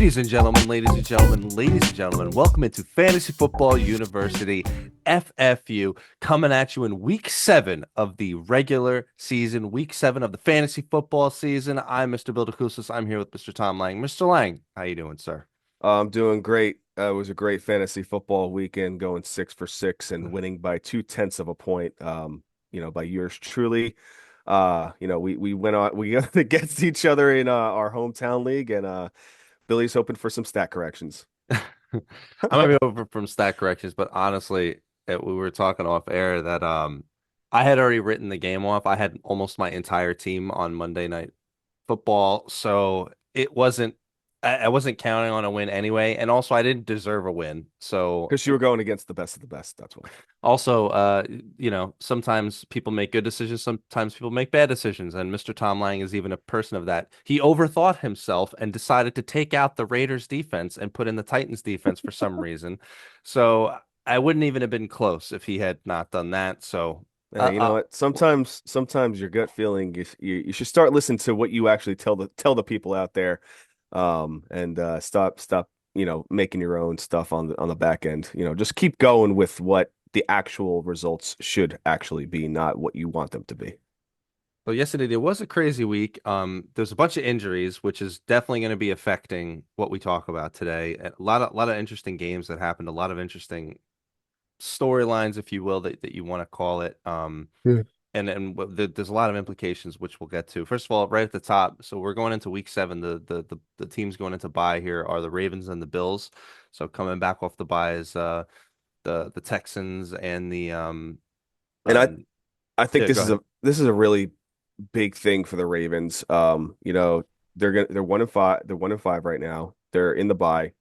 Ladies and gentlemen, welcome into Fantasy Football University FFU, coming at you in week 7 of the regular season, week 7 of the fantasy football season. I'm Mr. Bill DeCousis. I'm here with Mr. Tom Lang. Mr. Lang, how you doing, sir? I'm doing great. It was a great fantasy football weekend, going 6 for 6 and winning by 2/10 of a point. By yours truly. We went on we got against each other in our hometown league, and Billy's hoping for some stat corrections. I might be over from stat corrections, but honestly, we were talking off air that I had already written the game off. I had almost my entire team on Monday Night Football, so I wasn't counting on a win anyway, and also I didn't deserve a win. So Because you were going against the best of the best. That's why. also, sometimes people make good decisions, sometimes people make bad decisions, and Mr. Tom Lang is even a person of that. He overthought himself and decided to take out the Raiders defense and put in the Titans defense for some reason. So I wouldn't even have been close if he had not done that. So, You know what? Sometimes your gut feeling you should start listening to what you actually tell the people out there, and stop making your own stuff on the back end. Just keep going with what the actual results should actually be, not what you want them to be. so yesterday there was a crazy week. There's a bunch of injuries, which is definitely going to be affecting what we talk about today. A lot of interesting games that happened, a lot of interesting storylines, if you will, that you want to call it. Yeah. There's a lot of implications which we'll get to. First of all, right at the top, so we're going into week 7. The teams going into bye here are the Ravens and the Bills. So coming back off the bye is the Texans and the And I um I think yeah, go ahead. this is a really big thing for the Ravens. They're 1-5. They're 1-5 right now. They're in the bye.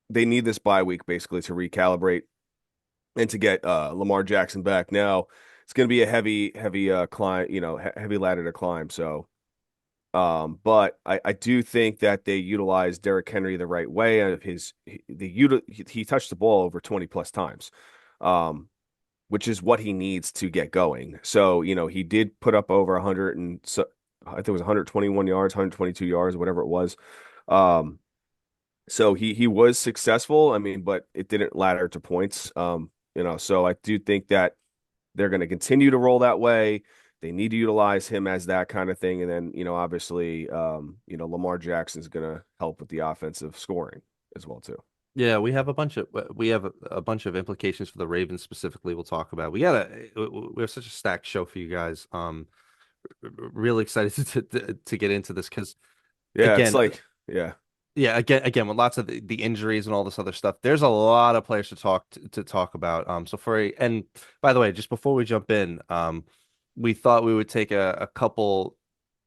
They need this bye week basically to recalibrate and to get Lamar Jackson back. Now it's going to be a heavy climb, heavy ladder to climb. So, but I do think that they utilize Derrick Henry the right way. He touched the ball over 20 plus times. Um, which is what he needs to get going. So, he did put up over 100 and so I think it was 121 yards, 122 yards, whatever it was. Um, so he was successful. I mean, but it didn't ladder to points. So I do think that they're going to continue to roll that way. They need to utilize him as that kind of thing. And then, obviously, Lamar Jackson is going to help with the offensive scoring as well, too. Yeah, we have a bunch of implications for the Ravens specifically. We'll talk about. We have such a stacked show for you guys. Really excited to get into this because Yeah, it's again, yeah. yeah, again, with lots of the injuries and all this other stuff, there's a lot of players to talk about. And by the way, just before we jump in, we thought we would take a couple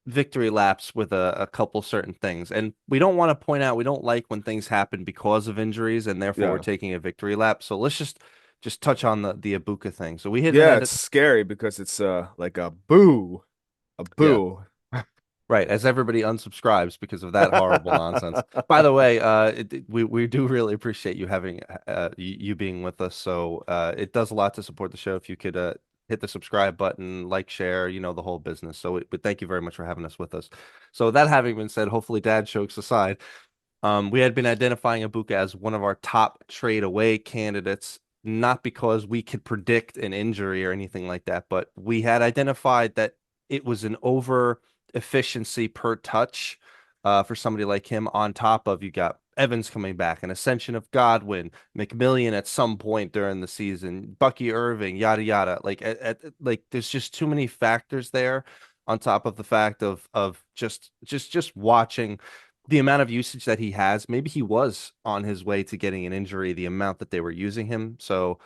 victory laps with a couple certain things, and we don't want to point out we don't like when things happen because of injuries, and therefore we're Yeah. taking a victory lap. So let's just touch on the Ibuka thing. So we had Yeah, had it's scary because it's like a yeah. boo. Right, as everybody unsubscribes because of that horrible nonsense. By the way, we do really appreciate you having you being with us. So it does a lot to support the show if you could hit the subscribe button, like, share, the whole business. But thank you very much for having us with us. So that having been said, hopefully dad jokes aside, we had been identifying Ibuka as one of our top trade away candidates, not because we could predict an injury or anything like that, but we had identified that it was an over efficiency per touch for somebody like him. On top of you got Evans coming back, an ascension of Godwin, McMillian at some point during the season, Bucky Irving, yada yada. Like there's just too many factors there. On top of the fact of just watching the amount of usage that he has, maybe he was on his way to getting an injury, the amount that they were using him. So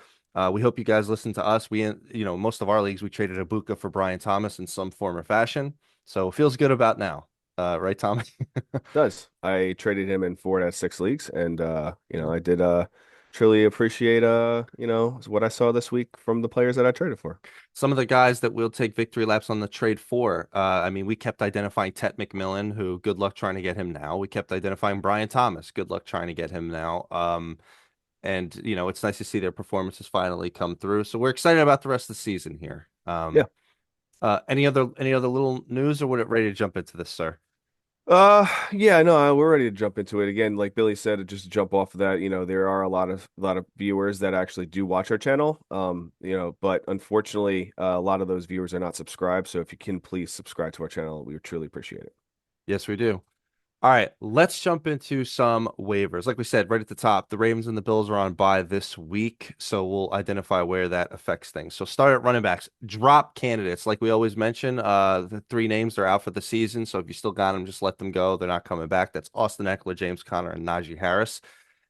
we hope you guys listen to us. Most of our leagues, we traded Ibuka for Brian Thomas in some form or fashion. So it feels good about now. Right, Tom? Does. I traded him in 4 out of 6 leagues, and I did truly appreciate what I saw this week from the players that I traded for. Some of the guys that will take victory laps on the trade for. I mean, we kept identifying Tet McMillan, who good luck trying to get him now. We kept identifying Brian Thomas, good luck trying to get him now. And it's nice to see their performances finally come through. So we're excited about the rest of the season here. Yeah. Any other little news, or would it ready to jump into this, sir? Yeah, no, we're ready to jump into it again. Like Billy said, just to jump off of that, there are a lot of viewers that actually do watch our channel. But unfortunately, a lot of those viewers are not subscribed. So if you can please subscribe to our channel, we would truly appreciate it. Yes, we do. All right, let's jump into some waivers. Like we said, right at the top, the Ravens and the Bills are on bye this week, so we'll identify where that affects things. So start at running backs. Drop candidates. Like we always mention, the three names are out for the season, so if you still got them, just let them go. They're not coming back. That's Austin Eckler, James Conner, and Najee Harris.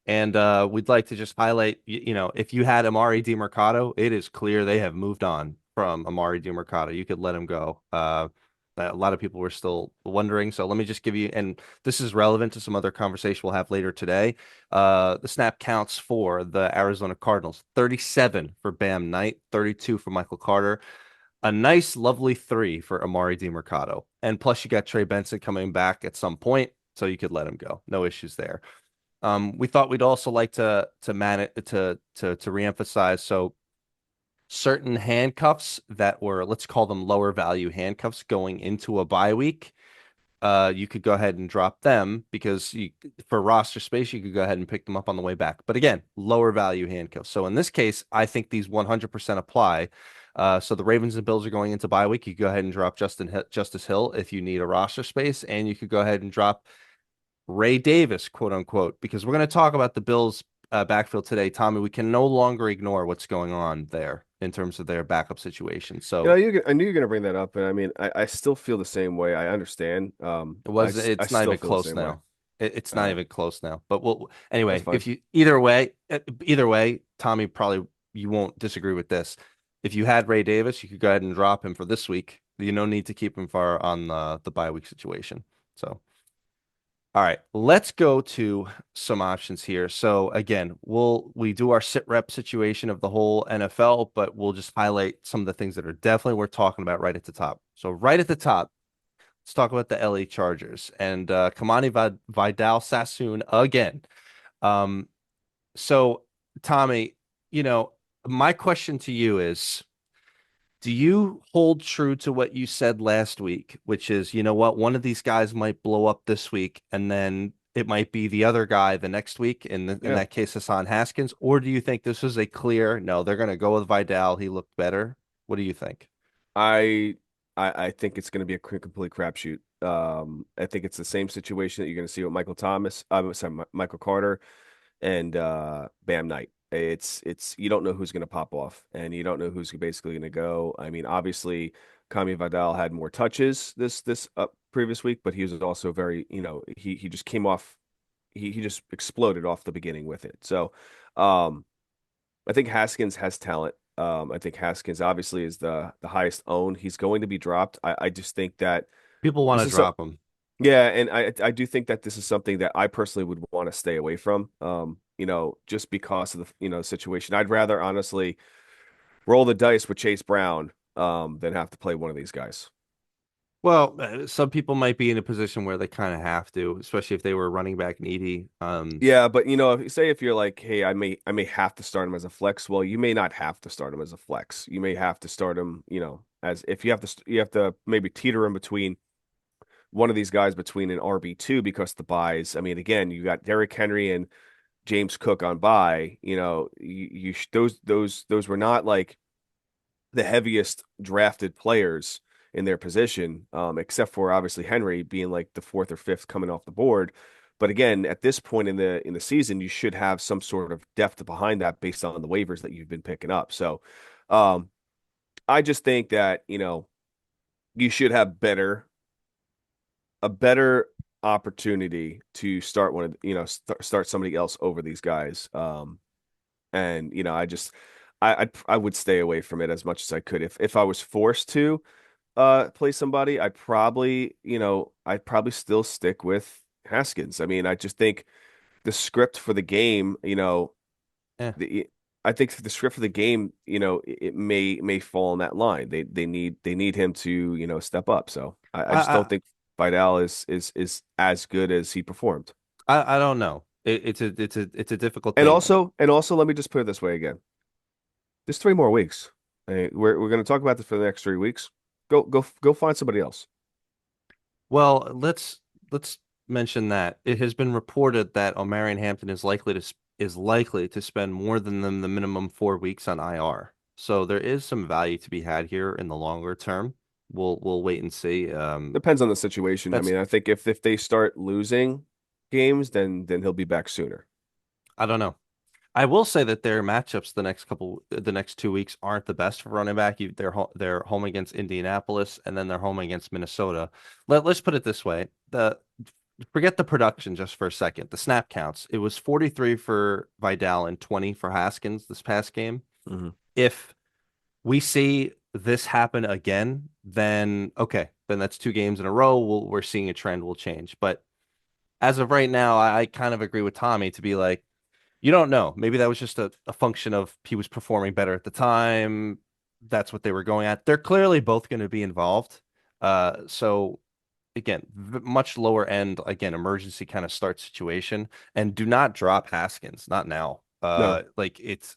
And we'd like to just highlight, if you had Amari DiMercato, it is clear they have moved on from Amari DiMercato. You could let him go. A lot of people were still wondering. So let me just give you, and this is relevant to some other conversation we'll have later today. The snap counts for the Arizona Cardinals: 37 for Bam Knight, 32 for Michael Carter, a nice, lovely 3 for Amari DiMercato. And plus, you got Trey Benson coming back at some point, so you could let him go. No issues there. We thought we'd also like to man it to reemphasize. So certain handcuffs that were, let's call them lower value handcuffs going into a bye week, you could go ahead and drop them because for roster space, you could go ahead and pick them up on the way back. But again, lower value handcuffs. So in this case, I think these 100% apply. So the Ravens and Bills are going into bye week. You could go ahead and drop Justice Hill if you need a roster space, and you could go ahead and drop Ray Davis, quote unquote, because we're going to talk about the Bills' backfield today. Tommy, we can no longer ignore what's going on there in terms of their backup situation. So I knew you're gonna bring that up, and I mean, I still feel the same way. I understand. I it's not still even feel the close same way. now. It's not Uh, even close now. But we'll that's anyway, fine. if you either way, Tommy, probably you won't disagree with this. If you had Ray Davis, you could go ahead and drop him for this week. You no need to keep him far on the bye week situation. So all right, let's go to some options here. So again, we do our sit rep situation of the whole NFL, but we'll just highlight some of the things that are definitely worth talking about right at the top. So right at the top, let's talk about the LA Chargers and Kamani Vidal Sassoon again. Um, so Tommy, you know, my question to you is, do you hold true to what you said last week, which is, you know what, one of these guys might blow up this week, and then it might be the other guy the next week, in Yeah. that case, Hassan Haskins? Or do you think this was a clear, no, they're going to go with Vidal. He looked better. What do you think? I I think it's going to be a complete crapshoot. I think it's the same situation that you're going to see with Michael Thomas. I'm sorry, Michael Carter and Bam Knight. It's you don't know who's going to pop off, and you don't know who's basically going to go. I mean, obviously, Kami Vidal had more touches this previous week, but he was also very, he just came off. He just exploded off the beginning with it. So, um, I think Haskins has talent. I think Haskins obviously is the highest owned. He's going to be dropped. I just think that People want this to is so drop him. yeah, and I do think that this is something that I personally would want to stay away from. Just because of the situation. I'd rather honestly roll the dice with Chase Brown than have to play one of these guys. Well, some people might be in a position where they kind of have to, especially if they were running back needy. Yeah, but if you're like, hey, I may have to start him as a flex. Well, you may not have to start him as a flex. You may have to start him, as if you have to maybe teeter him between one of these guys between an RB2 because the buys. I mean, again, you got Derrick Henry and James Cook on buy. Those were not like the heaviest drafted players in their position, except for obviously Henry being like the fourth or fifth coming off the board. But again, at this point in the season, you should have some sort of depth behind that based on the waivers that you've been picking up. So, I just think that you should have a better opportunity to start start somebody else over these guys. And I just I would stay away from it as much as I could. If I was forced to play somebody, I'd probably still stick with Haskins. I mean, I just think the script for the game, Eh. the I think the script for the game, it may fall in that line. They need him to, step up. So I just don't I, think Vidal is as good as he performed. I don't know. It's a difficult And thing. also, and also, let me just put it this way again. There's 3 more weeks. We're going to talk about this for the next 3 weeks. Go find somebody else. Well, let's. let's mention that it has been reported that Omarion Hampton is likely to spend more than the minimum 4 weeks on IR. So there is some value to be had here in the longer term. We'll wait and see. Depends on the situation. I That's mean, I think if they start losing games, then he'll be back sooner. I don't know. I will say that their matchups the next 2 weeks aren't the best for running back. They're home against Indianapolis and then they're home against Minnesota. Let's put it this way: the forget the production just for a second. The snap counts. It was 43 for Vidal and 20 for Haskins this past game. Hmm. If we see this happen again, then okay, then that's 2 games in a row. We're seeing a trend will change. But as of right now, I kind of agree with Tommy to be like, you don't know. Maybe that was just a function of he was performing better at the time. That's what they were going at. They're clearly both going to be involved. So again, much lower end, again, emergency kind of start situation. And do not drop Haskins, not now. No, Like it's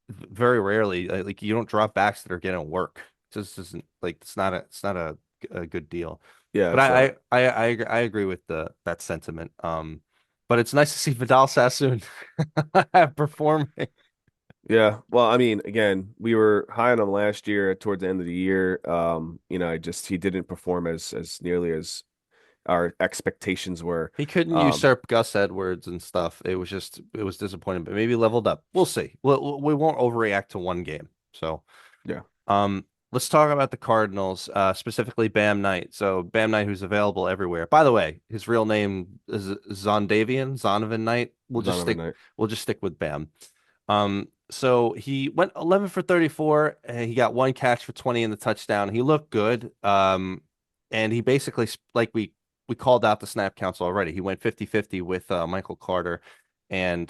very rarely like you don't drop backs that are getting work. It just isn't like a good deal. yeah. But So I agree with the that sentiment. But it's nice to see Vidal Sassoon performing. yeah. Well, I mean, again, we were high on him last year towards the end of the year. I just he didn't perform as nearly as our expectations were. He couldn't Um, usurp Gus Edwards and stuff. It was disappointing, but maybe leveled up. We'll see. We won't overreact to one game. So yeah, let's talk about the Cardinals, specifically Bam Knight. So Bam Knight, who's available everywhere. By the way, his real name is Zonovan Knight. Donovan Knight. We'll just stick with Bam. So he went 11 for 34. And he got one catch for 20 in the touchdown. He looked good. And he basically, like we called out the snap counts already. He went 50-50 with Michael Carter, and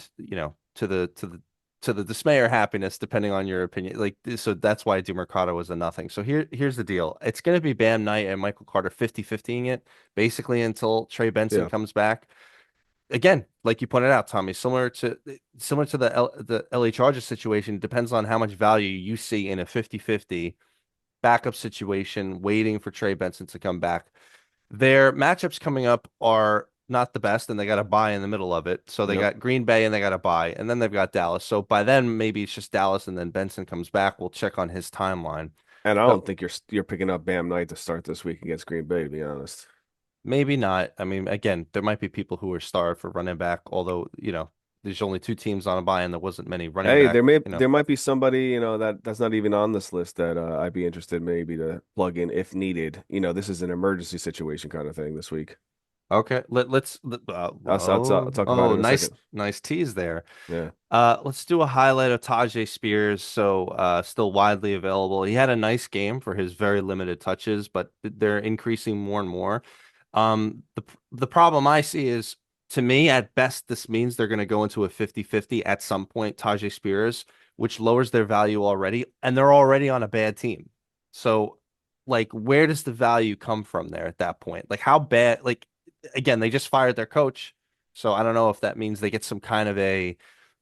to the dismay or happiness, depending on your opinion. Like so, that's why DeMercado was a nothing. So here's the deal. It's going to be Bam Knight and Michael Carter 50-50ing it basically until Trey Benson Yeah, comes back again, like you pointed out, Tommy, similar to the LA Chargers situation, depends on how much value you see in a 50-50 backup situation, waiting for Trey Benson to come back. Their matchups coming up are not the best, and they got a bye in the middle of it. So they yep. got Green Bay and they got a bye, and then they've got Dallas. So by then, maybe it's just Dallas, and then Benson comes back. We'll check on his timeline. And I So don't think you're picking up Bam Knight to start this week against Green Bay, to be honest. maybe not. I mean, again, there might be people who are starved for running back, although, there's only 2 teams on a bye and there wasn't many running Hey, back, there might be somebody, that's not even on this list that I'd be interested maybe to plug in if needed. This is an emergency situation kind of thing this week. Okay, I'll talk about it in a second. nice tease there. Yeah. Let's do a highlight of Tajay Spears. So, still widely available. He had a nice game for his very limited touches, but they're increasing more and more. The problem I see is, to me, at best, this means they're going to go into a 50-50 at some point, Tajay Spears, which lowers their value already, and they're already on a bad team. So, like, where does the value come from there at that point? Like, how bad, like, again, they just fired their coach. So I don't know if that means they get some kind of a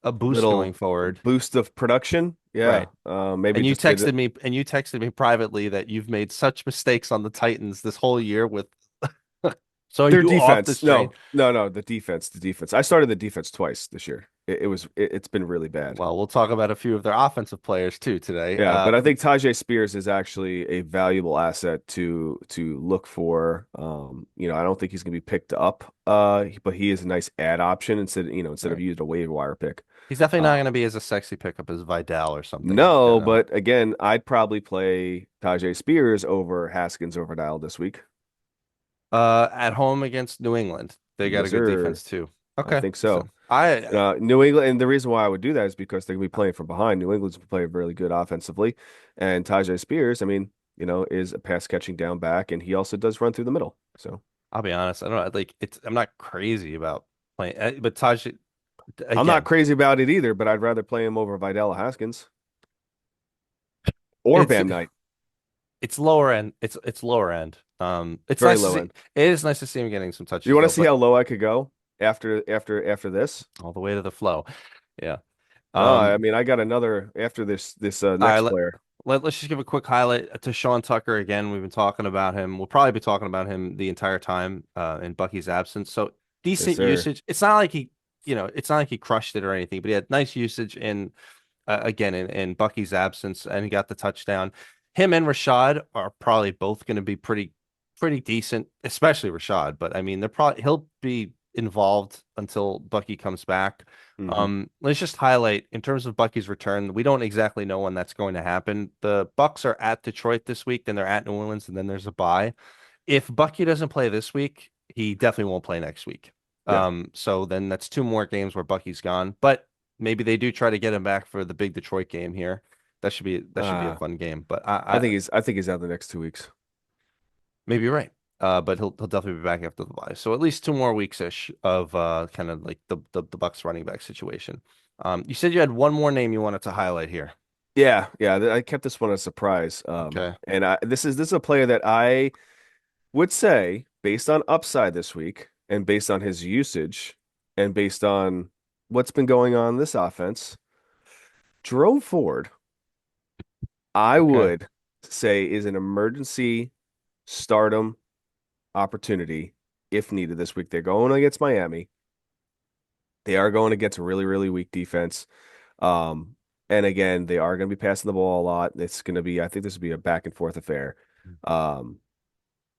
boost going Little forward. boost of production. Yeah. Right. Maybe just get it. And you texted me privately that you've made such mistakes on the Titans this whole year with so are Their you off defense. this train? No, the defense. I started the defense twice this year. It's been really bad. Well, we'll talk about a few of their offensive players too today. Yeah, but I think Tajay Spears is actually a valuable asset to look for. I don't think he's gonna be picked up, but he is a nice ad option instead of Right. using a waiver wire pick. He's definitely not Uh, going to be as a sexy pickup as Vidal or something like no, that. No. but again, I'd probably play Tajay Spears over Haskins over Dial this week. At home against New England, they got a Yes, good sir. defense too. I Okay, think so so. I New England, and the reason why I would do that is because they're gonna be playing from behind. New England's playing really good offensively, and Tajay Spears, I mean, is a pass catching down back, and he also does run through the middle. So I'll be honest. I don't know. Like I'm not crazy about playing, but Taj I'm not again, crazy about it either, but I'd rather play him over Vidal Haskins or it's Bam Knight. it's lower end. It's lower end. It's Very nice to low see. end. It is nice to see him getting some You touches want to though, see but how low I could go after this? all the way to the flow. Yeah. I mean, I got another after this All right. next player. Let's just give a quick highlight to Sean Tucker again. We've been talking about him. We'll probably be talking about him the entire time in Bucky's absence. So Yes, decent sir. usage. It's not like it's not like he crushed it or anything, but he had nice usage in again in Bucky's absence, and he got the touchdown. Him and Rashad are probably both going to be pretty decent, especially Rashad. But I mean, they're probably he'll be involved until Bucky comes back. Hmm. Let's just highlight in terms of Bucky's return. We don't exactly know when that's going to happen. The Bucks are at Detroit this week, then they're at New Orleans, and then there's a bye. If Bucky doesn't play this week, he definitely won't play next week. Yeah. So then that's two more games where Bucky's gone. But maybe they do try to get him back for the big Detroit game here. That should be a Uh, fun game. But I think he's out the next 2 weeks. maybe you're right. But he'll definitely be back after the bye. So at least 2 more weeks ish of kind of like the Bucks running back situation. You said you had one more name you wanted to highlight here. Yeah, yeah. I kept this one a surprise. Okay. And this is a player that I would say, based on upside this week, and based on his usage, and based on what's been going on in this offense, Jerome Ford, I Okay. would say is an emergency stardom opportunity if needed this week. They're going against Miami. They are going against a really, really weak defense. Um, and again, they are going to be passing the ball a lot. It's going to be, I think this will be a back and forth affair. Um,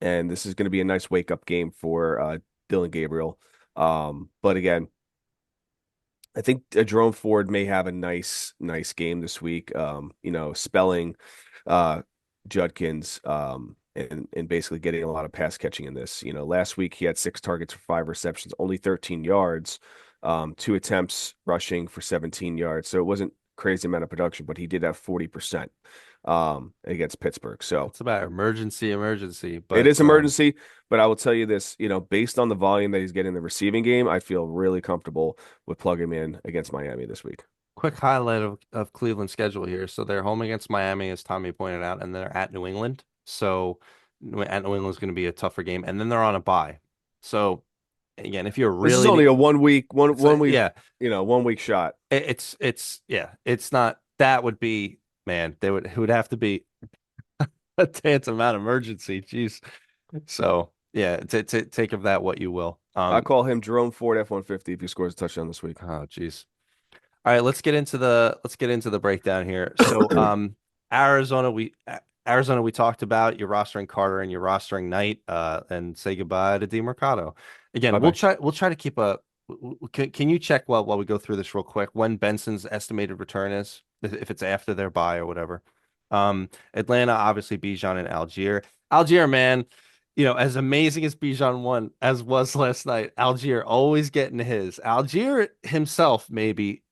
and this is going to be a nice wake up game for Dylan Gabriel. But again, I think Jerome Ford may have a nice game this week. Spelling uh, Judkins and basically getting a lot of pass catching in this. Last week he had 6 targets for 5 receptions, only 13 yards, 2 attempts rushing for 17 yards. So it wasn't crazy amount of production, but he did have 40% against Pittsburgh. So It's about emergency, it but is emergency, but I will tell you this, based on the volume that he's getting in the receiving game, I feel really comfortable with plugging him in against Miami this week. quick highlight of Cleveland's schedule here. So they're home against Miami, as Tommy pointed out, and they're at New England. So at New England is going to be a tougher game, and then they're on a bye. So again, if you're This is really only a 1 week, it's one week, yeah, 1 week shot. it's yeah, it's not that would be man, they would it would have to be a dance amount of emergency. Jeez. So yeah, take of that what you will. I call him Jerome Ford F-150 if he scores a touchdown this week. Oh jeez. All right, let's get into the breakdown here. So, Arizona, we talked about you're rostering Carter and you're rostering Knight, and say goodbye to DeMercado. Again, Bye we'll bye. try to keep a. Can you check while we go through this real quick when Benson's estimated return is, if it's after their bye or whatever? Atlanta, obviously Bijan and Algier. Algier, man, as amazing as Bijan won as was last night, Algier always getting his. Algier himself maybe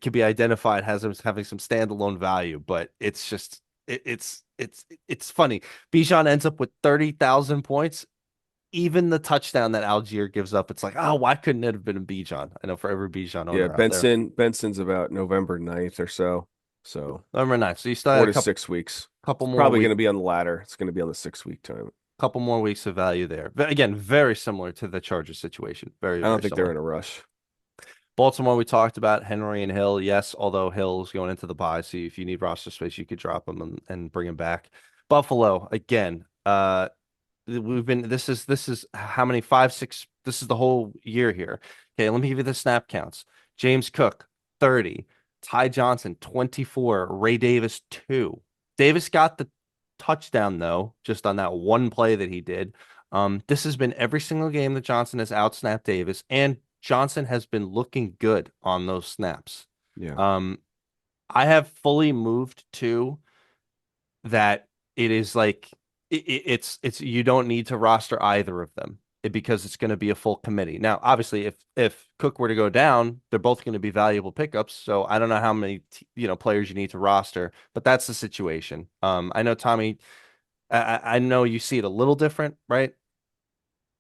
could be identified as having some standalone value, but it's just it's funny. Bijan ends up with 30,000 points. Even the touchdown that Algier gives up, it's like, oh, why couldn't it have been a Bijan? I know for every Bijan Yeah, owner out there. Benson's about November 9th or so. So Number nine. So you still had four a to couple six weeks. couple It's more probably going weeks to be on the ladder. It's going to be on the 6 week time. couple more weeks of value there. But again, very similar to the Chargers situation. Very, I don't very think they're similar. in a rush. Baltimore, we talked about Henry and Hill. Yes, although Hill's going into the bye, so if you need roster space, you could drop him and bring him back. Buffalo, again, we've been this is how many, five, six, this is the whole year here. Okay, let me give you the snap counts. James Cook, 30. Ty Johnson, 24. Ray Davis, 2. Davis got the touchdown though, just on that one play that he did. This has been every single game that Johnson has outsnapped Davis, and Johnson has been looking good on those snaps. Yeah. Um, I have fully moved to that it is like it's you don't need to roster either of them because it's going to be a full committee. Now, obviously, if Cook were to go down, they're both going to be valuable pickups. So I don't know how many players you need to roster, but that's the situation. I know Tommy, I know you see it a little different, right?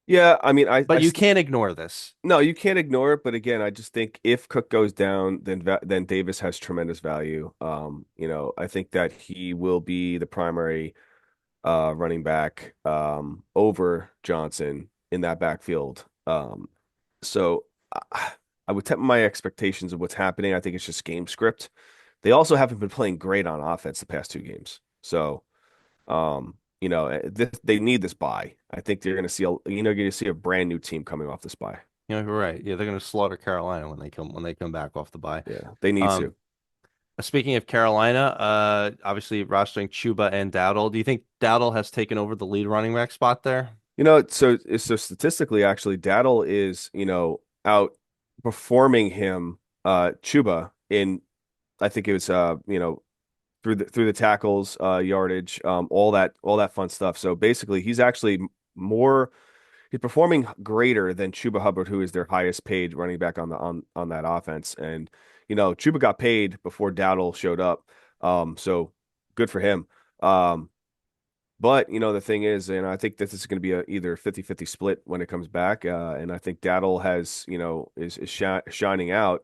Yeah, I mean, But you can't ignore this. no, you can't ignore it. But again, I just think if Cook goes down, then Davis has tremendous value. I think that he will be the primary running back over Johnson in that backfield. So I would temper my expectations of what's happening. I think it's just game script They also haven't been playing great on offense the past two games. So, they need this bye. I think they're going to see you're going to see a brand new team coming off this bye. You're right. Yeah, they're going to slaughter Carolina when they come back off the bye. Yeah, they need Um, to. Speaking of Carolina, obviously rostering Chuba and Dowdle. Do you think Dowdle has taken over the lead running back spot there? So statistically, actually, Daddle is, outperforming him, Chuba in, I think it was, through the tackles, yardage, all that fun stuff. So basically, more, he's performing greater than Chuba Hubbard, who is their highest paid running back on that offense. And Chuba got paid before Dowdle showed up, so good for him. But the thing is, I think this is going to be a either 50-50 split when it comes back. And I think Daddle is shining out.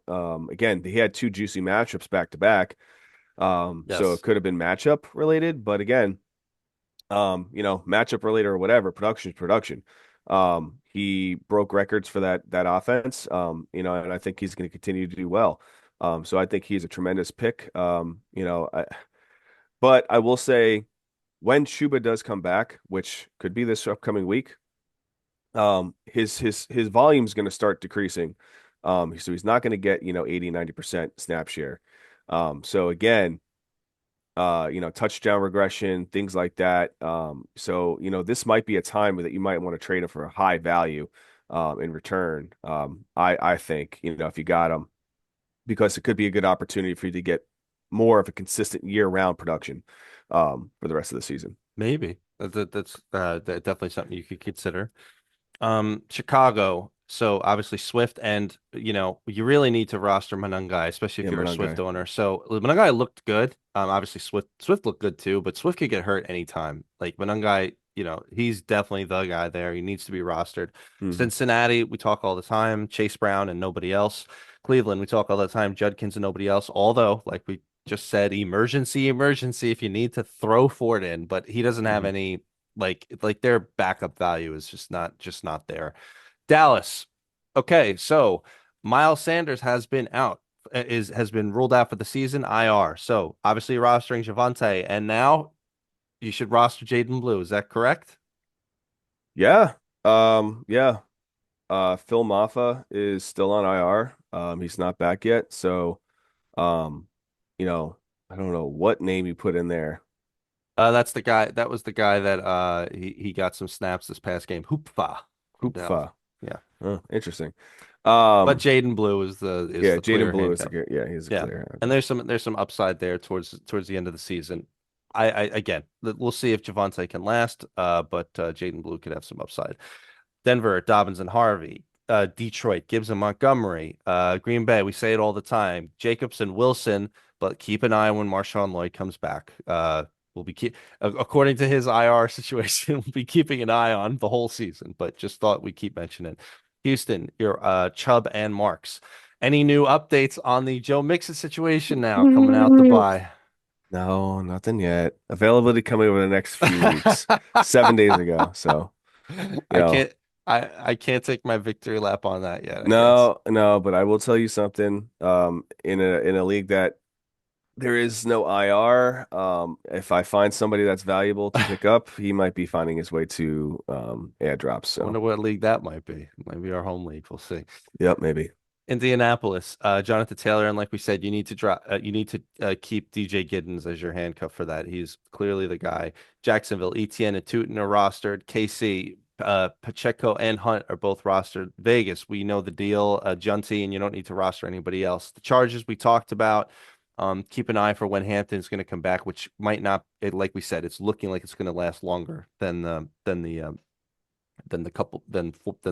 Again, he had two juicy matchups back to back. So it Yes, could have been matchup related, but again, matchup related or whatever, production is production. He broke records for that offense. And I think he's going to continue to do well. So I think he's a tremendous pick. But I will say, when Chuba does come back, which could be this upcoming week, his volume is going to start decreasing. So he's not going to get 80-90% snap share. So again, touchdown regression, things like that. So this might be a time that you might want to trade him for a high value in return. I think if you got him, because it could be a good opportunity for you to get more of a consistent year-round production for the rest of the season. maybe. Definitely something you could consider. Chicago. So obviously Swift and you really need to roster Monangai, especially if Yeah, you're a Swift Monangai. owner. So Monangai looked good. Obviously Swift looked good too, but Swift could get hurt anytime. Like Monangai, he's definitely the guy there. He needs to be rostered. Hmm. Cincinnati, we talk all the time. Chase Brown and nobody else. Cleveland, we talk all the time. Judkins and nobody else. Although, like we just said, emergency, emergency. If you need to throw Ford in, but he doesn't have Hmm. any like their backup value is just not there. Dallas. Okay, so Miles Sanders has been out, has been ruled out for the season, IR. So obviously rostering Javante, and now you should roster Jaden Blue. Is that correct? Yeah. Yeah. Phil Maffa is still on IR. He's not back yet. So, um, you know, I don't know what name you put in there. That's the guy. That was the guy that he got some snaps this past game. Hoopfa from Dallas. Hoopfa. Yeah, Oh, interesting. but Um, Jaden Blue is yeah, the Jaden clear Blue is handcuff. yeah, he's a Yeah, clear and handcuff. there's some upside there towards the end of the season. I again, we'll see if Javante can last. But Jaden Blue could have some upside. Denver, Dobbins and Harvey. Detroit, Gibbs and Montgomery. Green Bay, we say it all the time. Jacobs and Wilson, but keep an eye when Marshawn Lloyd comes back. We'll be according to his IR situation, we'll be keeping an eye on the whole season. But just thought we keep mentioning Houston, your Chubb and Marks. Any new updates on the Joe Mixon situation now coming out the bye? No, nothing yet. Availability coming over the next few weeks. 7 days ago. So, you I know, can't I can't take my victory lap on that yet, I guess. no, no, but I will tell you something. In a league that there is no IR, if I find somebody that's valuable to pick up, he might be finding his way to airdrops. I wonder So, what league that might be. Maybe our home league. We'll see. yep, maybe. Indianapolis, Jonathan Taylor, and like we said, you need to keep DJ Giddens as your handcuff for that. He's clearly the guy. Jacksonville, ETN and Tootin are rostered. KC, Pacheco and Hunt are both rostered. Vegas, we know the deal. Junty, and you don't need to roster anybody else. The Chargers we talked about. Keep an eye for when Hampton's going to come back, which might not. Like we said, it's looking like it's going to last longer than the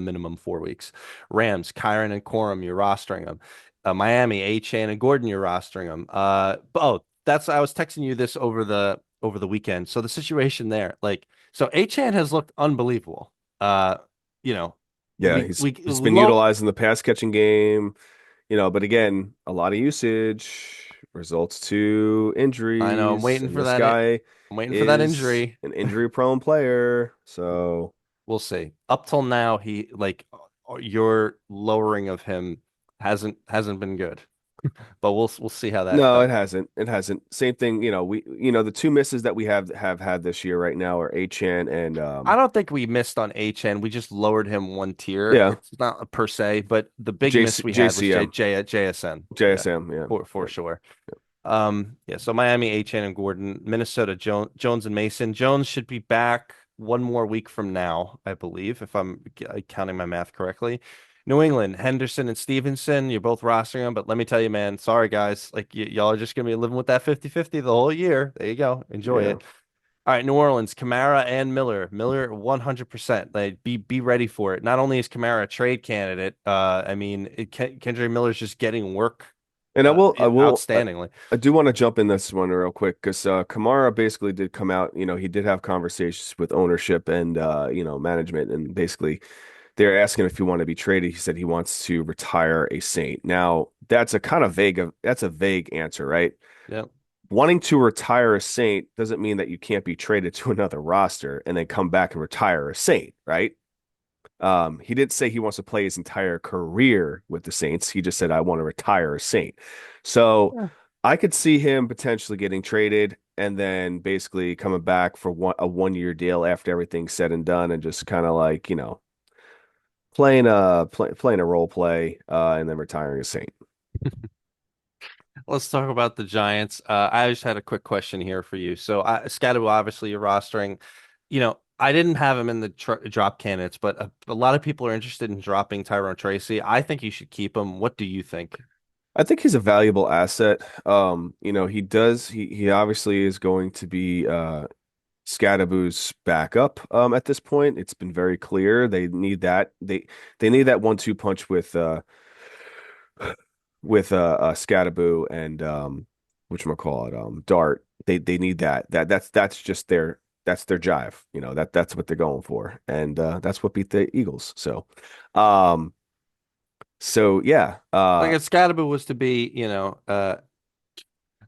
minimum 4 weeks. Rams, Kyron and Corum, you're rostering them. Miami, A-Chain and Gordon, you're rostering them. That's I was texting you this over the weekend. So the situation there, like, so A-Chan has looked unbelievable. Uh, you know, Yeah, he's we he's been low. utilized in the pass catching game, but again, a lot of usage results to I know injuries, and this guy I'm waiting for that is injury. an injury prone player. So, We'll see. Up till now, he like your lowering of him hasn't been good. but we'll see how that. No, it hasn't. It hasn't. Same thing, the two misses that we have had this year right now are Achan and I don't think we missed on HN. We just lowered him one tier. yeah, It's not a per se, but the big miss we had was JCM, JSN. Yeah, JSM, yeah. for Yep. sure. Yeah, so Miami, HN and Gordon, Minnesota, Jones and Mason. Jones should be back one more week from now, I believe, if I'm counting my math correctly. New England, Henderson and Stevenson, you're both rostering them, but let me tell you, man, sorry guys, like y'all are just gonna be living with that 50-50 the whole year. There you go. Enjoy Yeah. it. All right, New Orleans, Kamara and Miller. Miller 100%. Like be ready for it. Not only is Kamara a trade candidate, I mean, Kendrick Miller's just getting work And outstandingly. I do want to jump in this one real quick because Kamara basically did come out. He did have conversations with ownership and management, and basically they're asking if he wanted to be traded. He said he wants to retire a Saint. Now that's a kind of that's a vague answer, right? Yeah. Wanting to retire a Saint doesn't mean that you can't be traded to another roster and then come back and retire a Saint, right? He didn't say he wants to play his entire career with the Saints. He just said, I want to retire a Saint. So Yeah. I could see him potentially getting traded and then basically coming back for a 1 year deal after everything's said and done and just kind of like, playing a role play and then retiring a Saint. Let's talk about the Giants. I just had a quick question here for you. So, Scadaboo, obviously, you're rostering. I didn't have him in the drop candidates, but a lot of people are interested in dropping Tyrone Tracy. I think you should keep him. What do you think? I think he's a valuable asset. He obviously is going to be Scadaboo's backup at this point. It's been very clear they need that. They need that 1-2 punch with Scadaboo and whatchamacallit, Dart. They need that. That's just their jive. That's what they're going for. And that's what beat the Eagles. Um yeah. Like if Scadaboo was to be,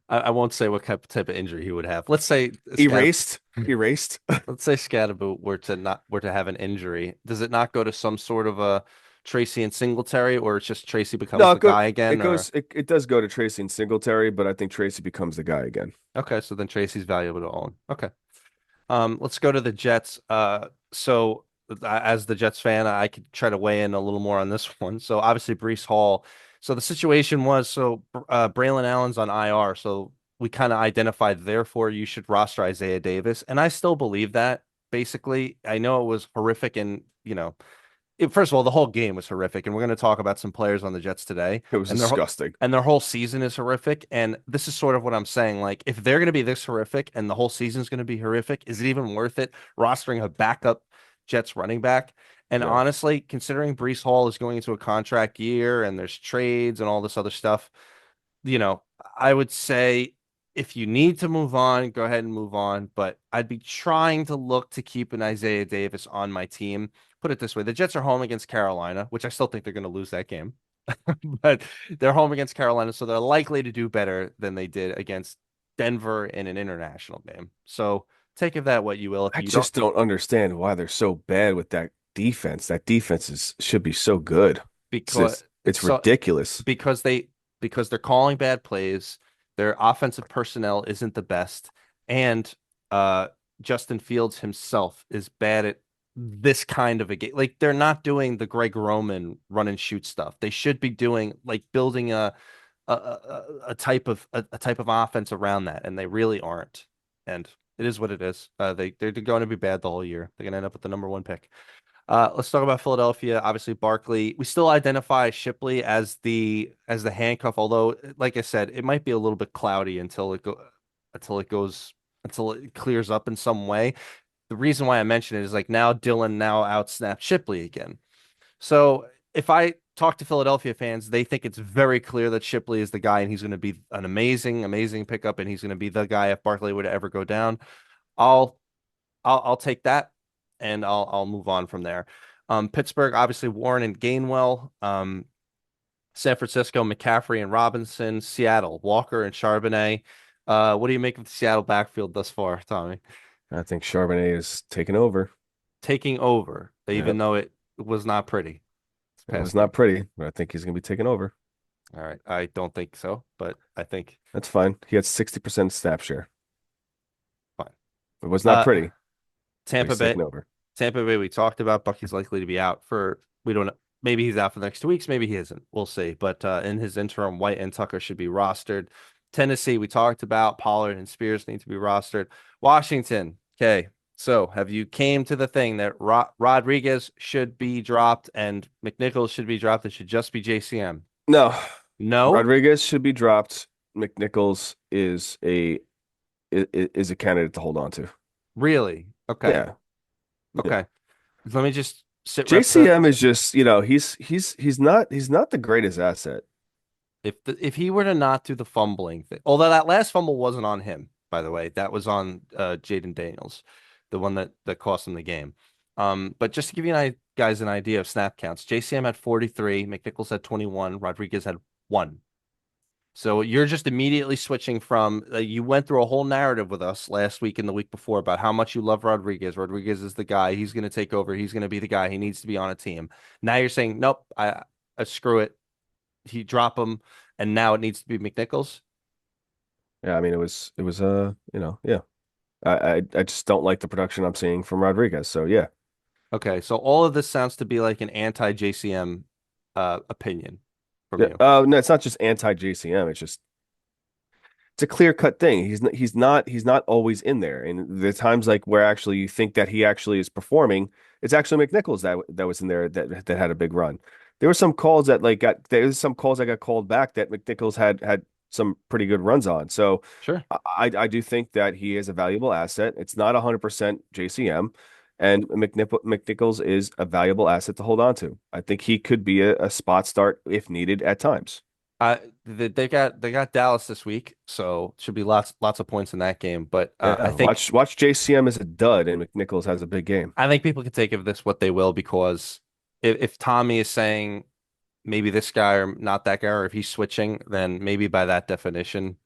I won't say what type of injury he would have. Erased. Let's say Scadaboo were to have an injury. Does it not go to some sort of a Tracy and Singletary, or it's just Tracy becomes No, the guy again? Or it does go to Tracy and Singletary, but I think Tracy becomes the guy again. okay, so then Tracy's valuable to own. Okay. Let's go to the Jets. As the Jets fan, I could try to weigh in a little more on this one. So obviously Breece Hall. So the situation was Braylon Allen's on IR, so we kind of identified therefore you should roster Isaiah Davis, and I still believe that. Basically, I know it was horrific, and first of all, the whole game was horrific, and we're going to talk about some players on the Jets today, It was and disgusting. their whole season is horrific. And this is sort of what I'm saying. Like, if they're going to be this horrific, and the whole season is going to be horrific, is it even worth it rostering a backup Jets running back? And No. honestly, considering Breece Hall is going into a contract year, and there's trades and all this other stuff, I would say if you need to move on, go ahead and move on. But I'd be trying to look to keep an Isaiah Davis on my team. Put it this way, the Jets are home against Carolina, which I still think they're going to lose that game. But they're home against Carolina, so they're likely to do better than they did against Denver in an international game. So take of that what you will. If I you don't, just don't understand why they're so bad with that defense. That defense should be so good. because It's so ridiculous. because they're calling bad plays, their offensive personnel isn't the best, and uh Justin Fields himself is bad at this kind of a game. Like they're not doing the Greg Roman run and shoot stuff. They should be doing like building a type of offense around that, and they really aren't. And it is what it is. They're going to be bad the whole year. They're going to end up with the number one pick. Let's talk about Philadelphia. Obviously, Barkley. We still identify Shipley as the handcuff, although, like I said, it might be a little bit cloudy until it clears up in some way. The reason why I mention it is like now Dylan now outsnapped Shipley again. So if I talk to Philadelphia fans, they think it's very clear that Shipley is the guy, and he's going to be an amazing, amazing pickup, and he's going to be the guy if Barkley were to ever go down. I'll I'll take that, and I'll move on from there. Pittsburgh, obviously Warren and Gainwell. San Francisco, McCaffrey and Robinson. Seattle, Walker and Charbonnet. What do you make of the Seattle backfield thus far, Tommy? I think Charbonnet is taking over. Taking over, even Yep. though it was not pretty this It was past game. not pretty, but I think he's going to be taking over. All right. I don't think so, but I think That's fine. He had 60% snap share. fine. It was not Uh, pretty, but Tampa he's Bay, taking over. Tampa Bay, we talked about. Bucky's likely to be out for, we don't know. Maybe he's out for the next 2 weeks. Maybe he isn't. We'll see. But in his interim, White and Tucker should be rostered. Tennessee, we talked about. Pollard and Spears need to be rostered. Washington, okay. So have you came to the thing that Rodriguez should be dropped and McNichols should be dropped? It should just be JCM. No, No, Rodriguez should be dropped. McNichols is a candidate to hold on to. really. Okay. Yeah, yeah. Okay. Let me just sit rep the JCM is just, he's not the greatest asset. if he were to not do the fumbling thing, although that last fumble wasn't on him, by the way, that was on Jaden Daniels, the one that cost him the game. But just to give you guys an idea of snap counts, JCM had 43, McNichols had 21, Rodriguez had 1. So you're just immediately switching from you went through a whole narrative with us last week and the week before about how much you love Rodriguez. Rodriguez is the guy. He's going to take over. He's going to be the guy. He needs to be on a team. Now you're saying, nope, I screw it. He drop him, and now it needs to be McNichols. Yeah, I mean yeah. I just don't like the production I'm seeing from Rodriguez. So yeah. Okay, so all of this sounds to be like an anti JCM opinion from Yeah. you. No, it's not just anti JCM. It's a clear cut thing. He's not always in there. And the times like where actually you think that he actually is performing, it's actually McNichols that was in there that had a big run. There was some calls that got called back that McNichols had some pretty good runs on. So Sure. I do think that he is a valuable asset. It's not 100% JCM, and McNichols is a valuable asset to hold on to. I think he could be a spot start if needed at times. They got Dallas this week, so should be lots of points in that game. But I Yeah, think watch JCM as a dud, and McNichols has a big game. I think people can take of this what they will because if Tommy is saying maybe this guy or not that guy, or if he's switching, then maybe by that definition,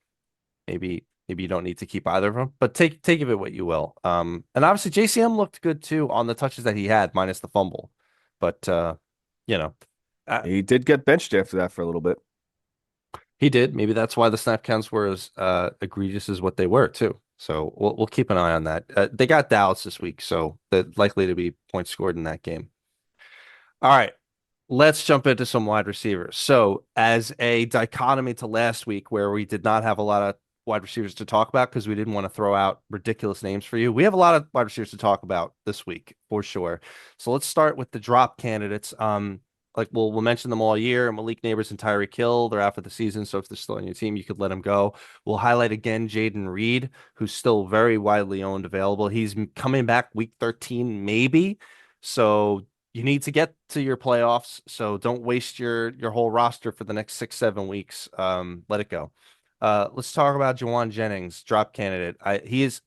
maybe you don't need to keep either of them. But take of it what you will. And obviously JCM looked good too on the touches that he had, minus the fumble. But you know, uh, He did get benched after that for a little bit. he did. Maybe that's why the snap counts were as egregious as what they were too. So we'll keep an eye on that. They got Dallas this week, so they're likely to be points scored in that game. All right. Let's jump into some wide receivers. So, as a dichotomy to last week, where we did not have a lot of wide receivers to talk about because we didn't want to throw out ridiculous names for you, we have a lot of wide receivers to talk about this week for sure. So, let's start with the drop candidates. Like we'll mention them all year. Malik Neighbors and Tyreek Hill, they're out for the season. So, if they're still on your team, you could let them go. We'll highlight again Jaden Reed, who's still very widely owned, available. He's coming back week 13, maybe. So you need to get to your playoffs, so don't waste your whole roster for the next 6 7 weeks. Let it go. Let's talk about Jawan Jennings, drop candidate. He is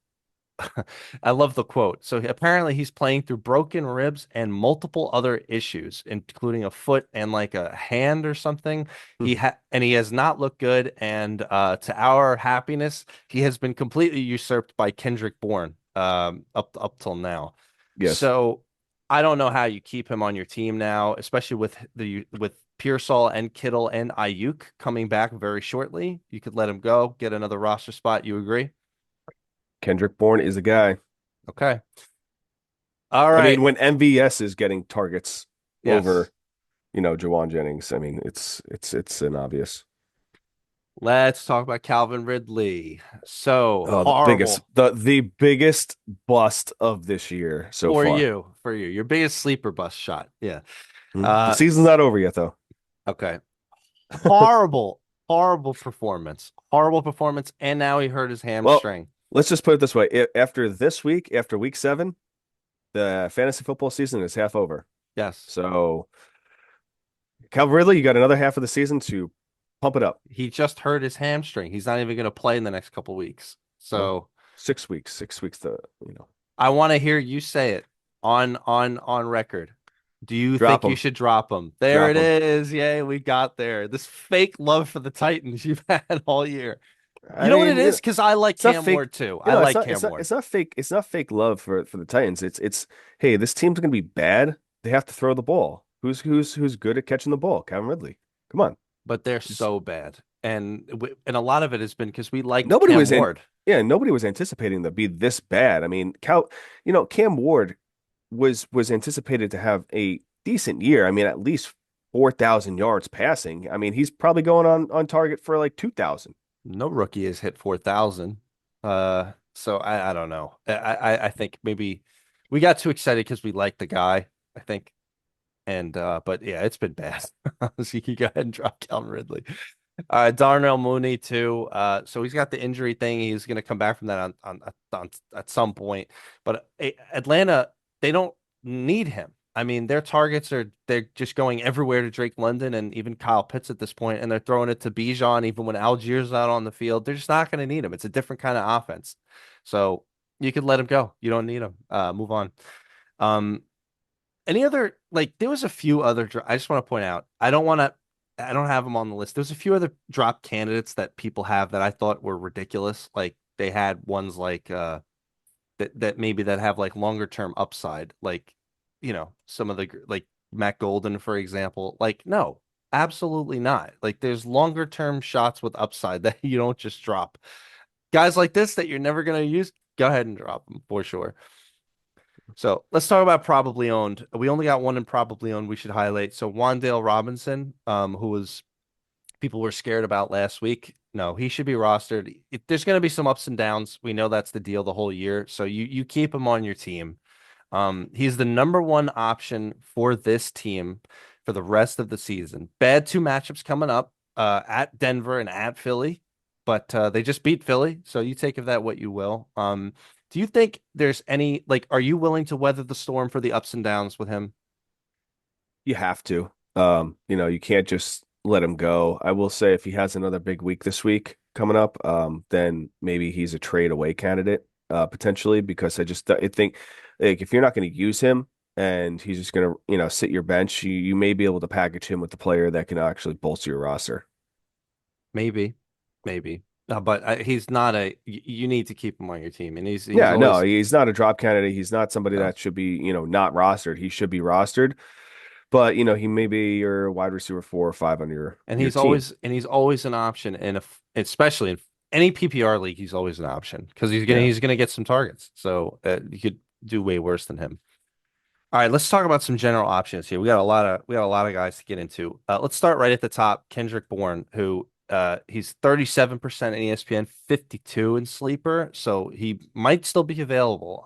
I love the quote. So apparently he's playing through broken ribs and multiple other issues, including a foot and like a hand or something. He has not looked good. And to our happiness, he has been completely usurped by Kendrick Bourne up till now. Yes, So I don't know how you keep him on your team now, especially with Pearsall and Kittle and Ayuk coming back very shortly. You could let him go, get another roster spot. You agree? Kendrick Bourne is a guy. Okay. All I right. mean, when MVS is getting targets Yes. over, Jawan Jennings, I mean, it's an obvious. Let's talk about Calvin Ridley. So Oh, horrible the biggest bust of this year so for far. you, for you. Your biggest sleeper bus shot. Yeah. The Uh, season's not over yet, though. okay. Horrible, horrible performance. Horrible performance. And now he hurt his Well, hamstring. let's just put it this way: after this week, after week 7, the fantasy football season is half over. Yes. So, Calvin Ridley, you got another half of the season to pump it up. He just hurt his hamstring. He's not even going to play in the next couple weeks. Well, So 6 weeks, 6 weeks to. I want to hear you say it on record. Do you Drop think you him. should drop him? There it Drop him. is. Yay, we got there. This fake love for the Titans you've had all year. You I know what it mean, is? Because I like it's not Cam fake. Ward too. I It's like not. Cam Ward. It's not fake love for the Titans. Hey, this team's gonna be bad. They have to throw the ball. Who's good at catching the ball? Calvin Ridley. Come on. but they're Just so bad. And a lot of it has been because we liked nobody Cam was in. Ward. Yeah, nobody was anticipating them to be this bad. I mean, Cam Ward was anticipated to have a decent year. I mean, at least 4,000 yards passing. I mean, he's probably going on target for like 2,000. No rookie has hit 4,000. So I don't know. I think maybe we got too excited because we liked the guy, I think. And but yeah, it's been bad. So you can go ahead and drop Calvin Ridley. Darnell Mooney too. So he's got the injury thing. He's going to come back from that on at some point. But Atlanta, they don't need him. I mean, their targets they're just going everywhere to Drake London and even Kyle Pitts at this point, and they're throwing it to Bijan even when Algiers out on the field. They're just not going to need him. It's a different kind of offense. So you could let him go. You don't need him. Move on. Um, any other like there was a few other I just want to point out. I don't have them on the list. There's a few other drop candidates that people have that I thought were ridiculous. Like they had ones like that maybe that have like longer term upside, like some of the like Matt Golden, for example. Like no, absolutely not. Like there's longer term shots with upside that you don't just drop. Guys like this that you're never gonna use, go ahead and drop them for sure. So let's talk about probably owned. We only got one in probably owned we should highlight. So Wandale Robinson, who was people were scared about last week. No, he should be rostered. There's going to be some ups and downs. We know that's the deal the whole year. So you keep him on your team. He's the number one option for this team for the rest of the season. Bad two matchups coming up at Denver and at Philly, but they just beat Philly, so you take of that what you will. Do you think there's any like, are you willing to weather the storm for the ups and downs with him? You have to. You can't just let him go. I will say if he has another big week this week coming up, then maybe he's a trade away candidate, potentially, because I think like if you're not going to use him and he's just going to, sit your bench, you may be able to package him with the player that can actually bolster your roster. Maybe, maybe. But he's not you need to keep him on your team, and he's Yeah, no, always he's not a drop candidate. He's not somebody no. that should be, not rostered. He should be rostered, but he may be your wide receiver 4 or 5 on your team. And he's always an option, and if especially in any PPR league, he's always an option because Yeah. he's gonna get some targets. So you could do way worse than him. All right, let's talk about some general options here. We got a lot of guys to get into. Let's start right at the top. Kendrick Bourne, who he's 37% in ESPN, 52 in sleeper, so he might still be available.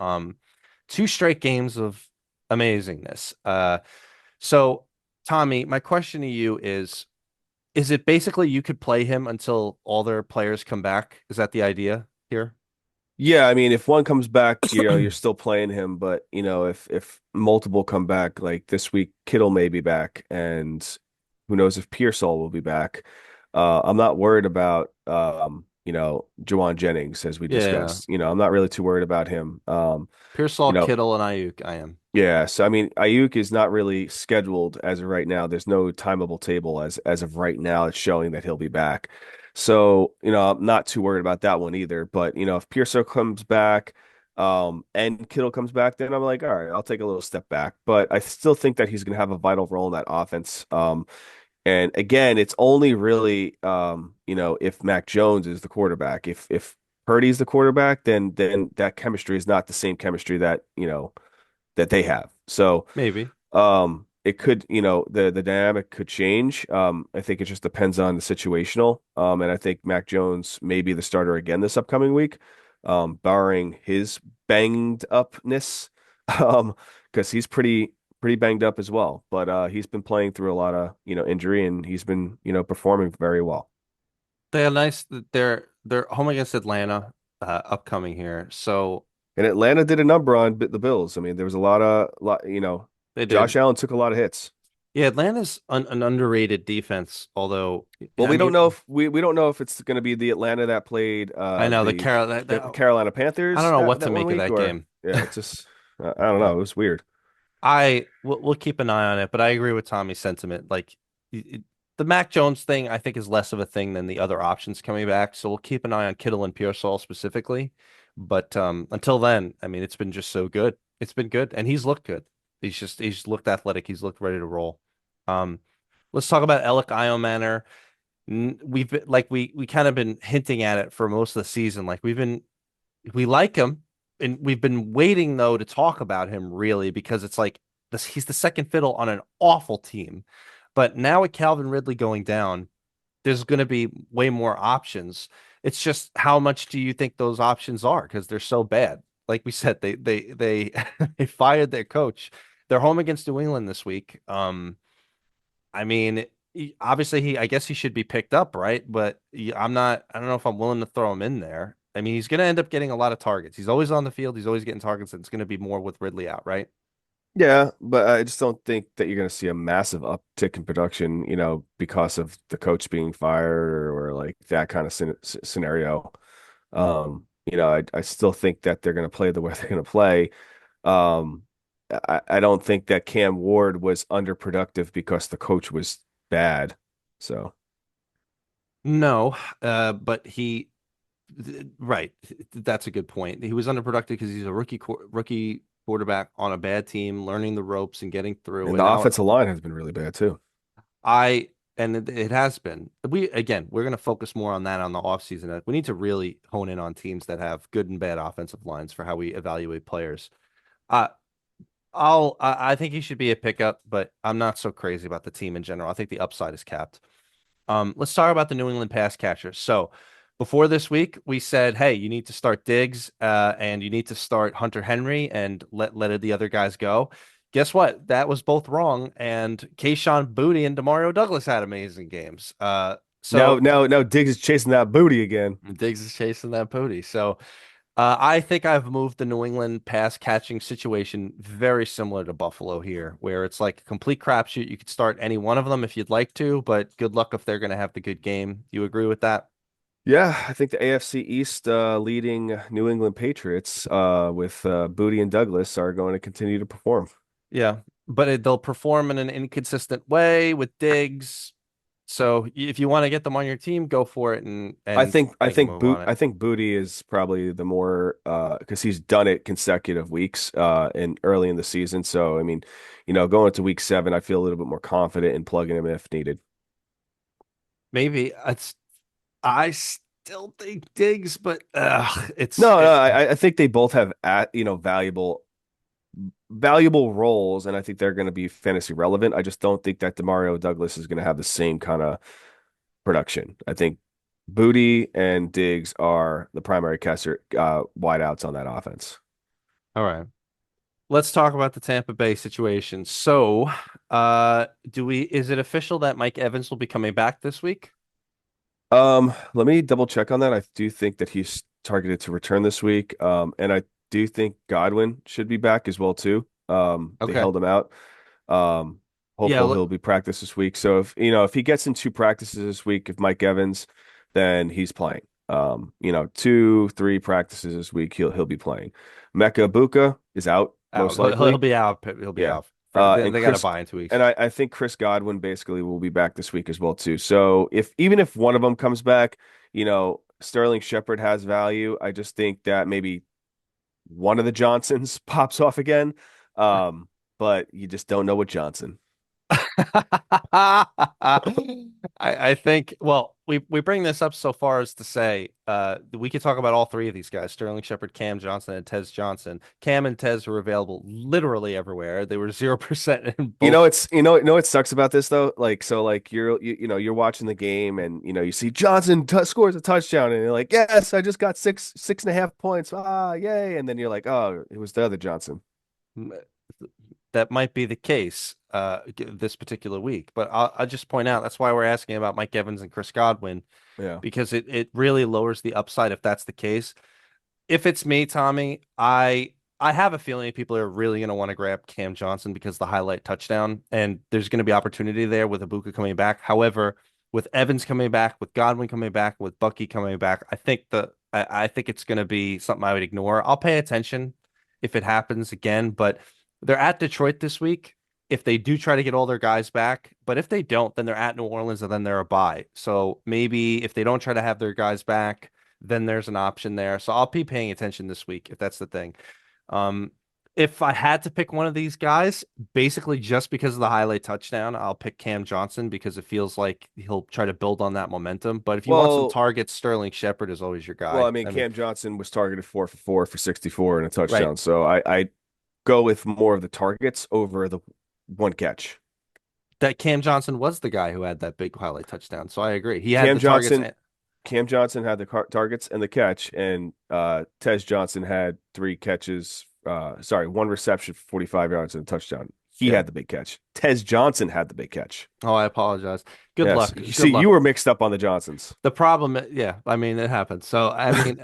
Two straight games of amazingness. So Tommy, my question to you is it basically you could play him until all their players come back? Is that the idea here? Yeah, I mean, if one comes back, you're still playing him, but if multiple come back, like this week, Kittle may be back, and who knows if Pearsall will be back. I'm not worried about Jawan Jennings as we Yeah. discussed. I'm not really too worried about him. Pearsall, You know, Kittle, and Ayuk, I am. yeah, so I mean, Ayuk is not really scheduled as of right now. There's no timeable table as of right now. It's showing that he'll be back. So, I'm not too worried about that one either. But, if Pearson comes back, and Kittle comes back, then I'm like, all right, I'll take a little step back. But I still think that he's going to have a vital role in that offense. And again, it's only really, if Mac Jones is the quarterback. If Purdy's the quarterback, then that chemistry is not the same chemistry that they have. So, Maybe. it could, the dynamic could change. I think it just depends on the situational. And I think Mac Jones may be the starter again this upcoming week, barring his banged upness, because he's pretty banged up as well. But he's been playing through a lot of, injury, and he's been, performing very well. They are nice. They're home against Atlanta, upcoming here. So And Atlanta did a number on the Bills. I mean, there was a lot, they Josh did. Allen took a lot of hits. Yeah, Atlanta's an underrated defense, although Well, I we don't mean, know if we don't know if it's going to be the Atlanta that played I know the Carolina I don't Panthers know what to that one make of week, that or game. yeah, it's just I don't know. It was weird. We'll keep an eye on it, but I agree with Tommy's sentiment. Like it, the Mac Jones thing, I think is less of a thing than the other options coming back. So we'll keep an eye on Kittle and Pearsall specifically. But until then, I mean, it's been just so good. It's been good, and he's looked good. He's looked athletic. He's looked ready to roll. Um, let's talk about Alec Manor. We've been like we kind of been hinting at it for most of the season. Like we like him, and we've been waiting though to talk about him really because it's like he's the second fiddle on an awful team. But now with Calvin Ridley going down, there's going to be way more options. It's just how much do you think those options are? Because they're so bad. Like we said, they they fired their coach. They're home against New England this week. I mean, obviously I guess he should be picked up, right? But I'm not. I don't know if I'm willing to throw him in there. I mean, he's going to end up getting a lot of targets. He's always on the field. He's always getting targets, and it's going to be more with Ridley out, right? Yeah, but I just don't think that you're going to see a massive uptick in production, because of the coach being fired or like that kind of scenario. I still think that they're going to play the way they're going to play. Um, I don't think that Cam Ward was underproductive because the coach was bad. So, No, but right. That's a good point. He was underproductive because he's a rookie quarterback on a bad team, learning the ropes and getting through. and And the now offensive line has been really bad too. I and it has been. We're going to focus more on that on the offseason. We need to really hone in on teams that have good and bad offensive lines for how we evaluate players. Uh, I think he should be a pickup, but I'm not so crazy about the team in general. I think the upside is capped. Let's talk about the New England pass catchers. So before this week, we said, hey, you need to start Diggs, and you need to start Hunter Henry and let the other guys go. Guess what? That was both wrong. And Kayshon Boutte and Demario Douglas had amazing games. Now, So now Diggs is chasing that booty again. Diggs is chasing that booty. So I think I've moved the New England pass catching situation very similar to Buffalo here, where it's like a complete crapshoot. You could start any one of them if you'd like to, but good luck if they're going to have the good game. You agree with that? Yeah, I think the AFC East leading New England Patriots with Booty and Douglas are going to continue to perform. Yeah, but they'll perform in an inconsistent way with Diggs. So if you want to get them on your team, go for it I and think I make a think move on Boot it. I think Booty is probably the more because he's done it consecutive weeks and early in the season. So I mean, going to week 7, I feel a little bit more confident in plugging him if needed. Maybe I still think Diggs, but No, no, I think they both have valuable roles, and I think they're going to be fantasy relevant. I just don't think that Demario Douglas is going to have the same kind of production. I think Booty and Diggs are the primary catcher wideouts on that offense. all right. Let's talk about the Tampa Bay situation. So, is it official that Mike Evans will be coming back this week? Let me double check on that. I do think that he's targeted to return this week. And I do think Godwin should be back as well too. They Okay. held him out. Um, Yeah, Hopeful he'll be practice this week. So if he gets in 2 practices this week, if Mike Evans, then he's playing. 2, 3 practices this week, he'll be playing. Mecca Buka is out most out. He'll likely. be out. He'll be Yeah. out. They, And they got to Chris buy in 2 weeks. and I think Chris Godwin basically will be back this week as well too. So if even if one of them comes back, Sterling Shepard has value. I just think that maybe one of the Johnsons pops off again. But you just don't know what Johnson. I think we bring this up so far as to say we could talk about all three of these guys, Sterling Shepard, Cam Johnson, and Tez Johnson. Cam and Tez were available literally everywhere. They were 0% in both. What sucks about this though? Like so like you're watching the game and you see Johnson t scores a touchdown and you're like, "Yes, I just got 6.5 points. Ah, yay." And then you're like, "Oh, it was the other Johnson." That might be the case this particular week, but I'll just point out that's why we're asking about Mike Evans and Chris Godwin Yeah. because it really lowers the upside if that's the case. If it's me, Tommy, I have a feeling people are really going to want to grab Cam Johnson because the highlight touchdown, and there's going to be opportunity there with Ibuka coming back. However, with Evans coming back, with Godwin coming back, with Bucky coming back, I think it's going to be something I would ignore. I'll pay attention if it happens again, but they're at Detroit this week. If they do try to get all their guys back, but if they don't, then they're at New Orleans and then they're a bye. So maybe if they don't try to have their guys back then there's an option there. So I'll be paying attention this week if that's the thing. Um, If I had to pick one of these guys, basically just because of the highlight touchdown, I'll pick Cam Johnson because it feels like he'll try to build on that momentum. But if you want some Well, targets, Sterling Shepard is always your well, I guy. mean, I mean, Cam Johnson was targeted 4 for 4 for 64 and a right. touchdown. So I go with more of the targets over the one catch. That Cam Johnson was the guy who had that big highlight touchdown. So I agree. He had Cam the targets. Johnson, Cam Johnson had the targets and the catch, and Tez Johnson had 3 catches. Sorry, 1 reception for 45 yards and a touchdown. He Yeah. had the big catch. Tez Johnson had the big catch. Oh, I apologize. Good Yes, luck. you Good see, you luck. were mixed up on the Johnsons. The problem, yeah, I mean, it happens. So, I mean,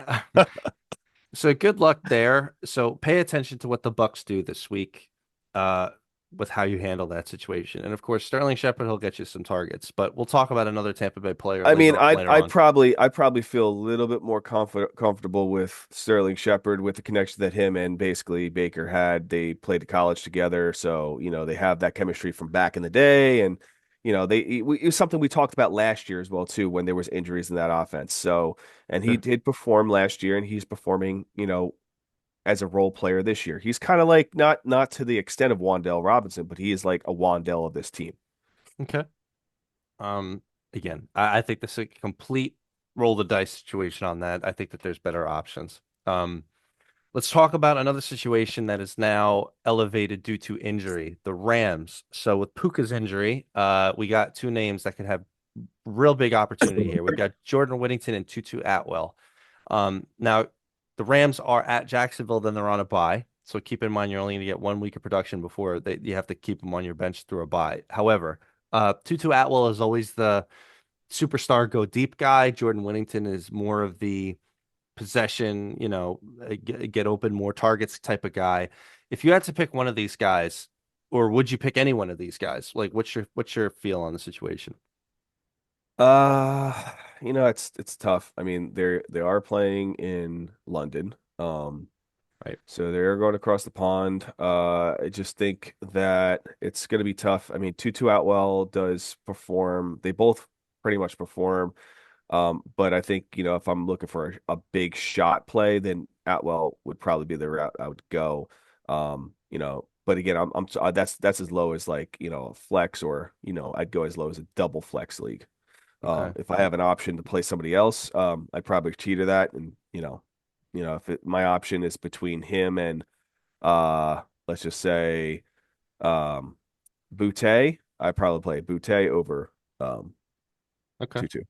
so good luck there. So pay attention to what the Bucks do this week, uh, with how you handle that situation. And of course, Sterling Shepard, he'll get you some targets, but we'll talk about another Tampa Bay player I mean, later on. I'd probably feel a little bit more comfortable with Sterling Shepard with the connection that him and basically Baker had. They played to college together, so they have that chemistry from back in the day, and it was something we talked about last year as well too when there was injuries in that offense. So, and he Sure. did perform last year, and he's performing, as a role player this year. He's kind of like not to the extent of Wandale Robinson, but he is like a Wandale of this team. Okay. Um, Again, I think this is a complete roll the dice situation on that. I think that there's better options. Let's talk about another situation that is now elevated due to injury, the Rams. So with Puka's injury, we got two names that could have real big opportunity here. We got Jordan Whittington and Tutu Atwell. Now the Rams are at Jacksonville, then they're on a bye. So keep in mind you're only going to get 1 week of production before you have to keep them on your bench through a bye. However, Tutu Atwell is always the superstar go deep guy. Jordan Whittington is more of the possession, get open more targets type of guy. If you had to pick one of these guys, or would you pick any one of these guys? Like, what's your feel on the situation? Uh, it's tough. I mean, they are playing in London. Right. So they're going across the pond. I just think that it's going to be tough. I mean, Tutu Atwell does perform. They both pretty much perform. But I think, if I'm looking for a big shot play, then Atwell would probably be the route I would go. But again, that's as low as like, a flex or, I'd go as low as a double flex league. Okay. If I have an option to play somebody else, I'd probably cheat that. And, if my option is between him and, let's just say, um, Boutte, I'd probably play Boutte over, Okay. Tutu.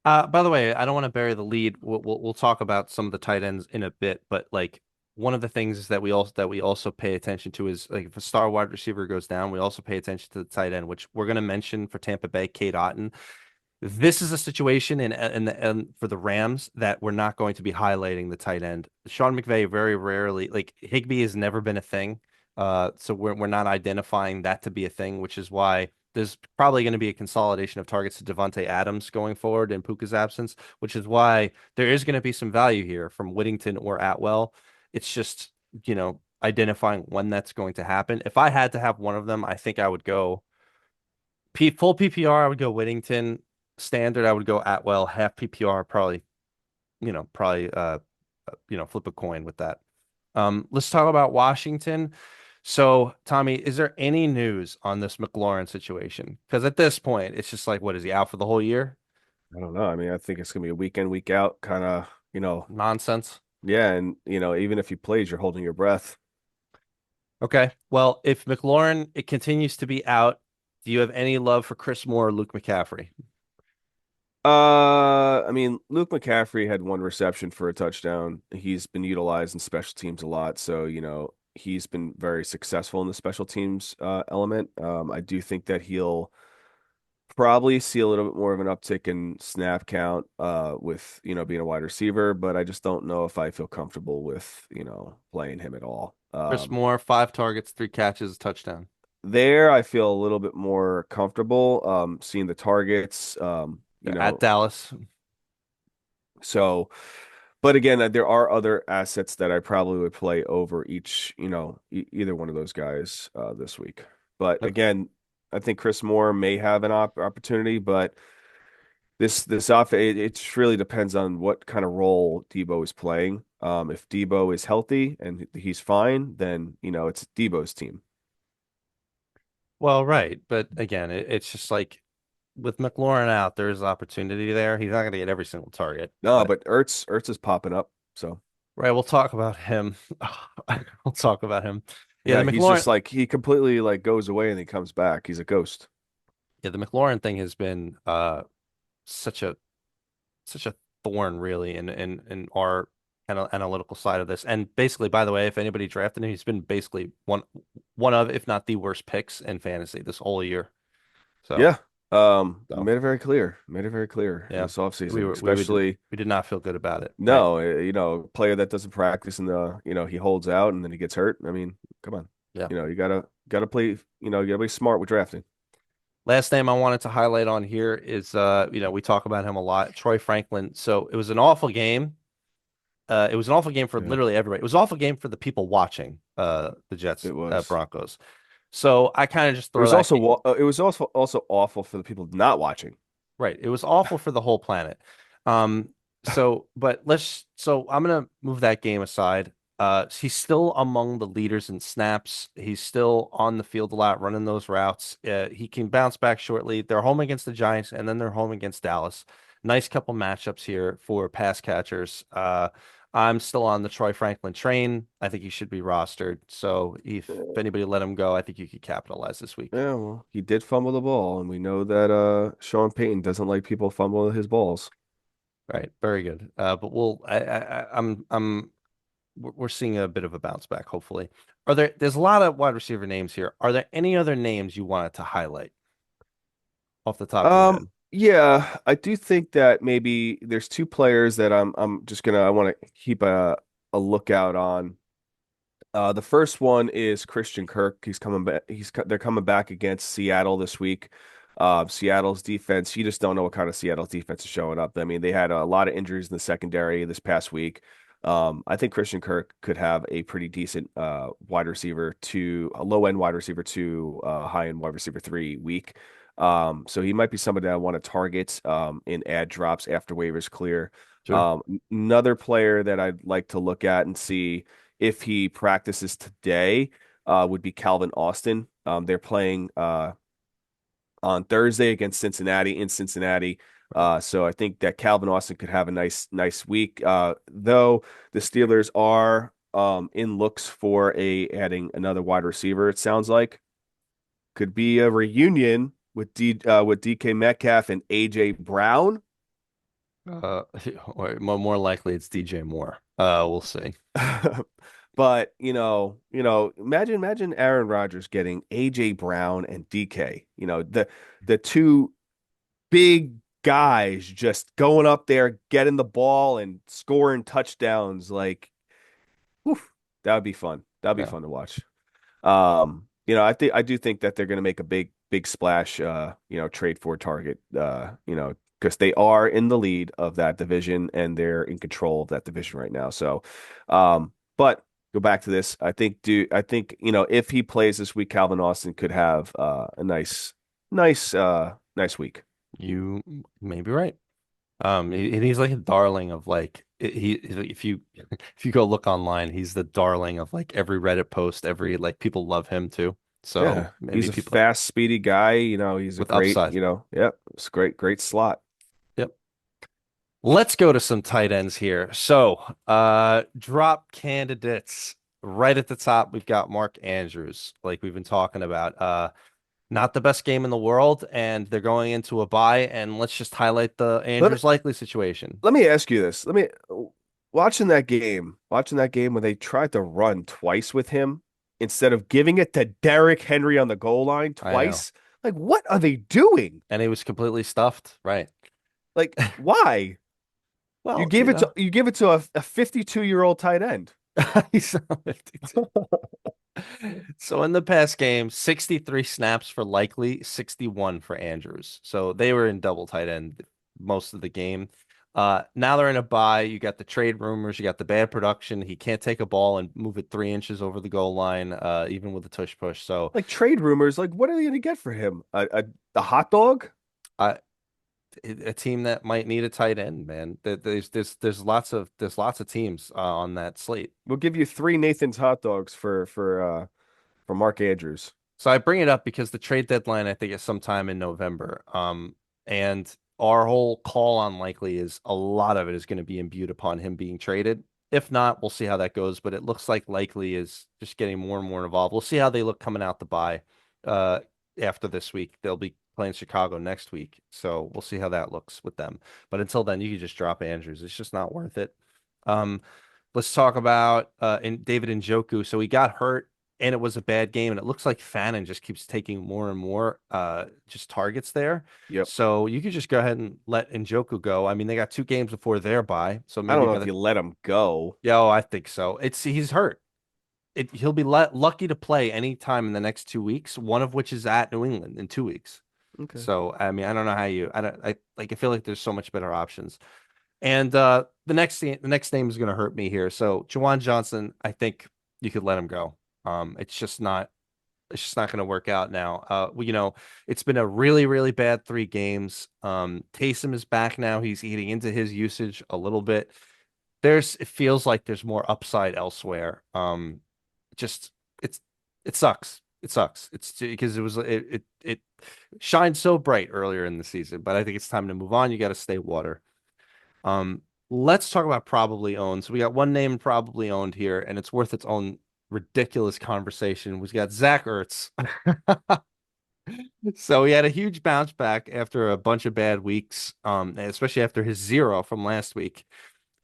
By the way, I don't want to bury the lead. We'll talk about some of the tight ends in a bit, but like one of the things is that we also pay attention to is like if a star wide receiver goes down, we also pay attention to the tight end, which we're going to mention for Tampa Bay, Kate Otten. This is a situation in for the Rams that we're not going to be highlighting the tight end. Sean McVay very rarely, like Higbee has never been a thing. So we're not identifying that to be a thing, which is why there's probably going to be a consolidation of targets to Devontae Adams going forward in Puka's absence, which is why there is going to be some value here from Whittington or Atwell. It's just, identifying when that's going to happen. If I had to have one of them, I think I would go full PPR, I would go Whittington. Standard, I would go Atwell. Half PPR, probably, flip a coin with that. Let's talk about Washington. So, Tommy, is there any news on this McLaurin situation? Because at this point, it's just like, what is he out for the whole year? I don't know. I mean, I think it's gonna be a week in, week out kind of, Nonsense. yeah, and even if he plays, you're holding your breath. Okay. Well, if McLaurin it continues to be out, do you have any love for Chris Moore or Luke McCaffrey? I mean, Luke McCaffrey had 1 reception for a touchdown. He's been utilized in special teams a lot, so he's been very successful in the special teams element. I do think that he'll probably see a little bit more of an uptick in snap count with being a wide receiver, but I just don't know if I feel comfortable with playing him at all. Chris Moore, 5 targets, 3 catches, touchdown. There I feel a little bit more comfortable seeing the targets. They're at Dallas. So, but again, there are other assets that I probably would play over each, either one of those guys this week. But Okay. again, I think Chris Moore may have an opportunity, but this off it just really depends on what kind of role Debo is playing. If Debo is healthy and he's fine, then it's Debo's team. Well, right, but again, it's just like with McLaurin out, there's opportunity there. He's not going to get every single target, No, but but Ertz is popping up. So right, we'll talk about him. We'll talk about him. Yeah, the yeah, he's McLaurin, just like he completely like goes away and he comes back. He's a ghost. yeah, the McLaurin thing has been such a such a thorn really in our analytical side of this. And basically, by the way, if anybody drafted him, he's been basically one of, if not the worst picks in fantasy this whole year. So, Yeah. so Made it very clear. Made it very clear yeah, this we offseason, were we would especially we did not feel good about it. Right. no, player that doesn't practice and he holds out and then he gets hurt. I mean, come on. Yeah. You gotta play, you gotta be smart with drafting. Last name I wanted to highlight on here is we talk about him a lot, Troy Franklin. So it was an awful game. It was an awful game for Yeah, literally everybody. It was an awful game for the people watching the Jets it was. Broncos. So I kind of just It throw was that. also it was also awful for the people not watching. Right. It was awful for the whole planet. But so I'm gonna move that game aside. He's still among the leaders in snaps. He's still on the field a lot, running those routes. He can bounce back shortly. They're home against the Giants, and then they're home against Dallas. Nice couple matchups here for pass catchers. I'm still on the Troy Franklin train. I think he should be rostered. So if anybody let him go, I think you could capitalize this week. Yeah, well, he did fumble the ball, and we know that Sean Payton doesn't like people fumbling his balls. Right, very good. But I'm we're seeing a bit of a bounce back, hopefully. There's a lot of wide receiver names here. Are there any other names you wanted to highlight off the top of your head? Yeah, I do think that maybe there's two players that I'm just gonna I want to keep a lookout on. The first one is Christian Kirk. He's coming back. They're coming back against Seattle this week. Seattle's defense, you just don't know what kind of Seattle's defense is showing up. I mean, they had a lot of injuries in the secondary this past week. I think Christian Kirk could have a pretty decent wide receiver to a low end wide receiver to high end wide receiver 3 week. So he might be somebody that I want to target in ad drops after waivers clear. Sure. Another player that I'd like to look at and see if he practices today, would be Calvin Austin. They're playing on Thursday against Cincinnati in Cincinnati. So I think that Calvin Austin could have a nice week. Though the Steelers are in looks for a adding another wide receiver, it sounds like. Could be a reunion with DK Metcalf and AJ Brown. Uh, or more likely it's DJ Moore. We'll see. But imagine Aaron Rodgers getting AJ Brown and DK. The two big guys just going up there, getting the ball and scoring touchdowns. Like, woof, that would be fun. That'd be Yeah. fun to watch. I do think that they're going to make a big splash. Trade for Target. Because they are in the lead of that division and they're in control of that division right now. So, but go back to this. I think if he plays this week, Calvin Austin could have a nice week. You may be right. He's like a darling of like if you if you go look online, he's the darling of like every Reddit post, every like people love him too. So Yeah, he's maybe a people fast, speedy guy. He's a with great, upside. yep, it's great slot. Yep. Let's go to some tight ends here. So, drop candidates right at the top. We've got Mark Andrews, like we've been talking about. Not the best game in the world, and they're going into a bye. And let's just highlight the Let me Andrews likely situation. let me ask you this. Let me watching that game when they tried to run twice with him instead of giving it to Derrick Henry on the goal line I know. twice. Like, what are they doing? And he was completely stuffed. Right. Like, why? You Well, gave it to you give it to a 52-year-old tight end. he's 52. So in the past game, 63 snaps for likely, 61 for Andrews. So they were in double tight end most of the game. Now they're in a bye. You got the trade rumors, you got the bad production. He can't take a ball and move it 3 inches over the goal line, even with a tush push. So Like trade rumors, like what are they going to get for him? A hot dog? I a team that might need a tight end, man. There's lots of teams on that slate. We'll give you three Nathan's hot dogs for Mark Andrews. So I bring it up because the trade deadline, I think, is sometime in November. And our whole call on Likely is a lot of it is going to be imbued upon him being traded. If not, we'll see how that goes. But it looks like Likely is just getting more and more involved. We'll see how they look coming out the bye uh, after this week. They'll be playing Chicago next week. So we'll see how that looks with them. But until then, you can just drop Andrews. It's just not worth it. Um, let's talk about David Njoku. So he got hurt and it was a bad game. And it looks like Fannin just keeps taking more and more just targets there. Yep. So you could just go ahead and let Njoku go. I mean, they got 2 games before their bye. So I don't maybe know by if the you let him go. yeah, oh, I think so. He's hurt. He'll be lucky to play any time in the next 2 weeks, one of which is at New England in 2 weeks. Okay. So I mean, I don't know how you I feel like there's so much better options. And the next name is going to hurt me here. So Jawan Johnson, I think you could let him go. It's just not going to work out now. It's been a really, really bad 3 games. Taysom is back now. He's eating into his usage a little bit. It feels like there's more upside elsewhere. Just it's it sucks. It sucks. It's because it shined so bright earlier in the season, but I think it's time to move on. You got to stay water. Um, let's talk about probably owned. So we got one name probably owned here, and it's worth its own ridiculous conversation. We got Zach Ertz. So he had a huge bounce back after a bunch of bad weeks, especially after his 0 from last week.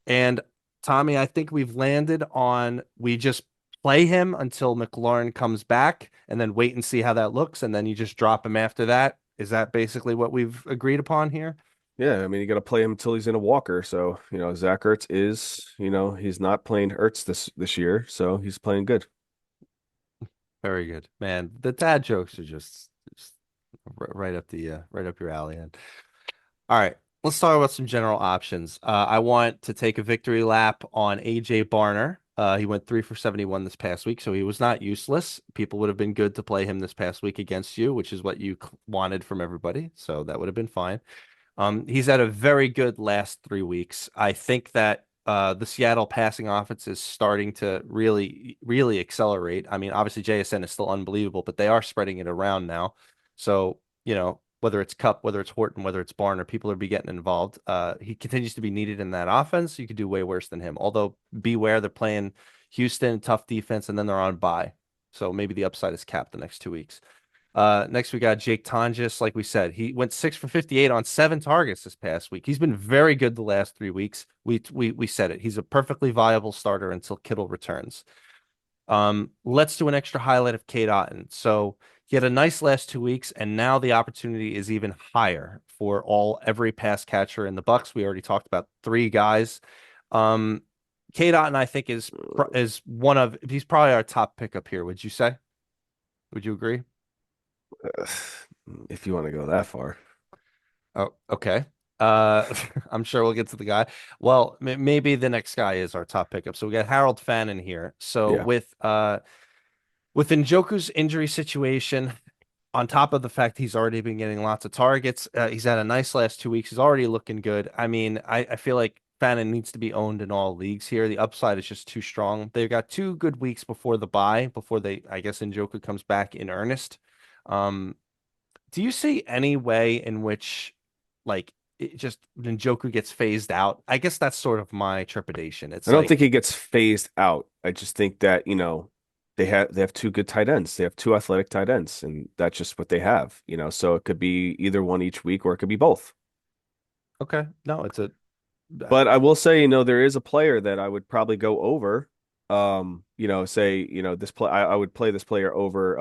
And Tommy, I think we've landed on we just play him until McLaurin comes back and then wait and see how that looks, and then you just drop him after that. Is that basically what we've agreed upon here? Yeah, I mean you got to play him until he's in a walker. So, Zach Ertz is, he's not playing Ertz this year, so he's playing good. Very good, man. The dad jokes are just right up your alley. And all right, let's talk about some general options. I want to take a victory lap on AJ Barner. He went 3 for 71 this past week, so he was not useless. People would have been good to play him this past week against you, which is what you wanted from everybody. So that would have been fine. He's had a very good last 3 weeks. I think that the Seattle passing offense is starting to really, really accelerate. I mean, obviously JSN is still unbelievable, but they are spreading it around now. So, whether it's Cup, whether it's Horton, whether it's Barner, people are be getting involved. He continues to be needed in that offense. You could do way worse than him. Although beware, they're playing Houston, tough defense, and then they're on bye. So maybe the upside is capped the next 2 weeks. Next we got Jake Tonjes. Like we said, he went 6 for 58 on 7 targets this past week. He's been very good the last 3 weeks. We said it. He's a perfectly viable starter until Kittle returns. Let's do an extra highlight of Kate Otten. So he had a nice last 2 weeks, and now the opportunity is even higher for every pass catcher in the Bucks. We already talked about 3 guys. Um, Kate Otten, I think, is he's probably our top pickup here. Would you say? Would you agree? If you want to go that far. Oh, okay. Uh, I'm sure we'll get to the guy. Well, maybe the next guy is our top pickup. So we got Harold Fannin here. So Yeah. with Njoku's injury situation, on top of the fact he's already been getting lots of targets, he's had a nice last 2 weeks. He's already looking good. I mean, I feel like Fannin needs to be owned in all leagues here. The upside is just too strong. They've got 2 good weeks before the bye, before I guess Njoku comes back in earnest. Um, do you see any way in which, like, Njoku gets phased out? I guess that's sort of my trepidation. I It's don't think like, he gets phased out. I just think that, they have two good tight ends. They have two athletic tight ends, and that's just what they have. So it could be either one each week or it could be both. okay, no, it's a But I will say, there is a player that I would probably go over. Say, this play I would play this player over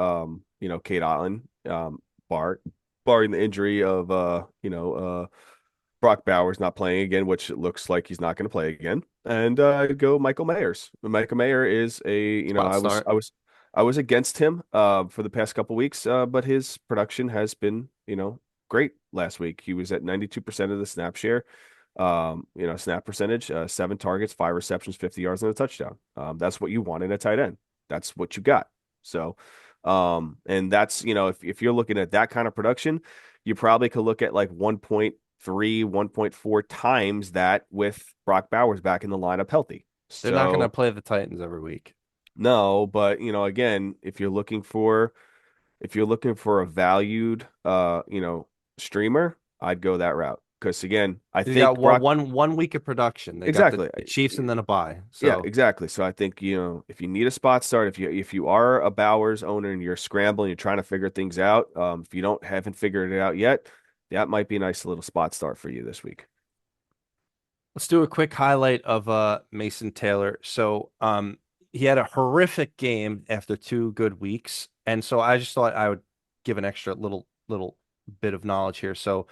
Kate Otton, barring the injury of Brock Bowers not playing again, which it looks like he's not going to play again, and go Michael Mayers. Michael Mayer is spot I was start. I was I was against him for the past couple weeks, but his production has been great last week. He was at 92% of the snap share, snap percentage, 7 targets, 5 receptions, 50 yards, and a touchdown. That's what you want in a tight end. That's what you got. So, and that's if you're looking at that kind of production, you probably could look at like 1.4 times that with Brock Bowers back in the lineup healthy. They're not going to So play the Titans every week. no, but again, if you're looking for a valued streamer, I'd go that route. Because again, I You got think Brock one week of production. They got exactly. the Chiefs and then a bye. Yeah, So exactly. So I think, if you need a spot start, if you are a Bowers owner and you're scrambling, you're trying to figure things out, if you haven't figured it out yet, that might be a nice little spot start for you this week. let's do a quick highlight of Mason Taylor. So he had a horrific game after 2 good weeks. And so I just thought I would give an extra little bit of knowledge here. So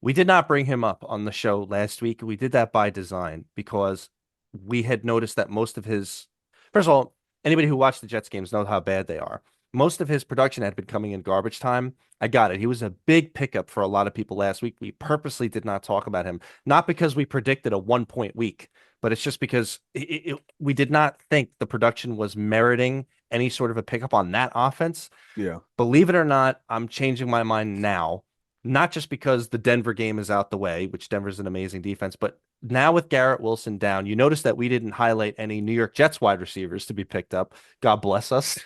we did not bring him up on the show last week. We did that by design because we had noticed that most of his first of all, anybody who watched the Jets games knows how bad they are. Most of his production had been coming in garbage time. I got it. He was a big pickup for a lot of people last week. We purposely did not talk about him, not because we predicted a 1 point week, but it's just because we did not think the production was meriting any sort of a pickup on that offense. Yeah. Believe it or not, I'm changing my mind now, not just because the Denver game is out the way, which Denver's an amazing defense, but now with Garrett Wilson down, you notice that we didn't highlight any New York Jets wide receivers to be picked up. God bless us.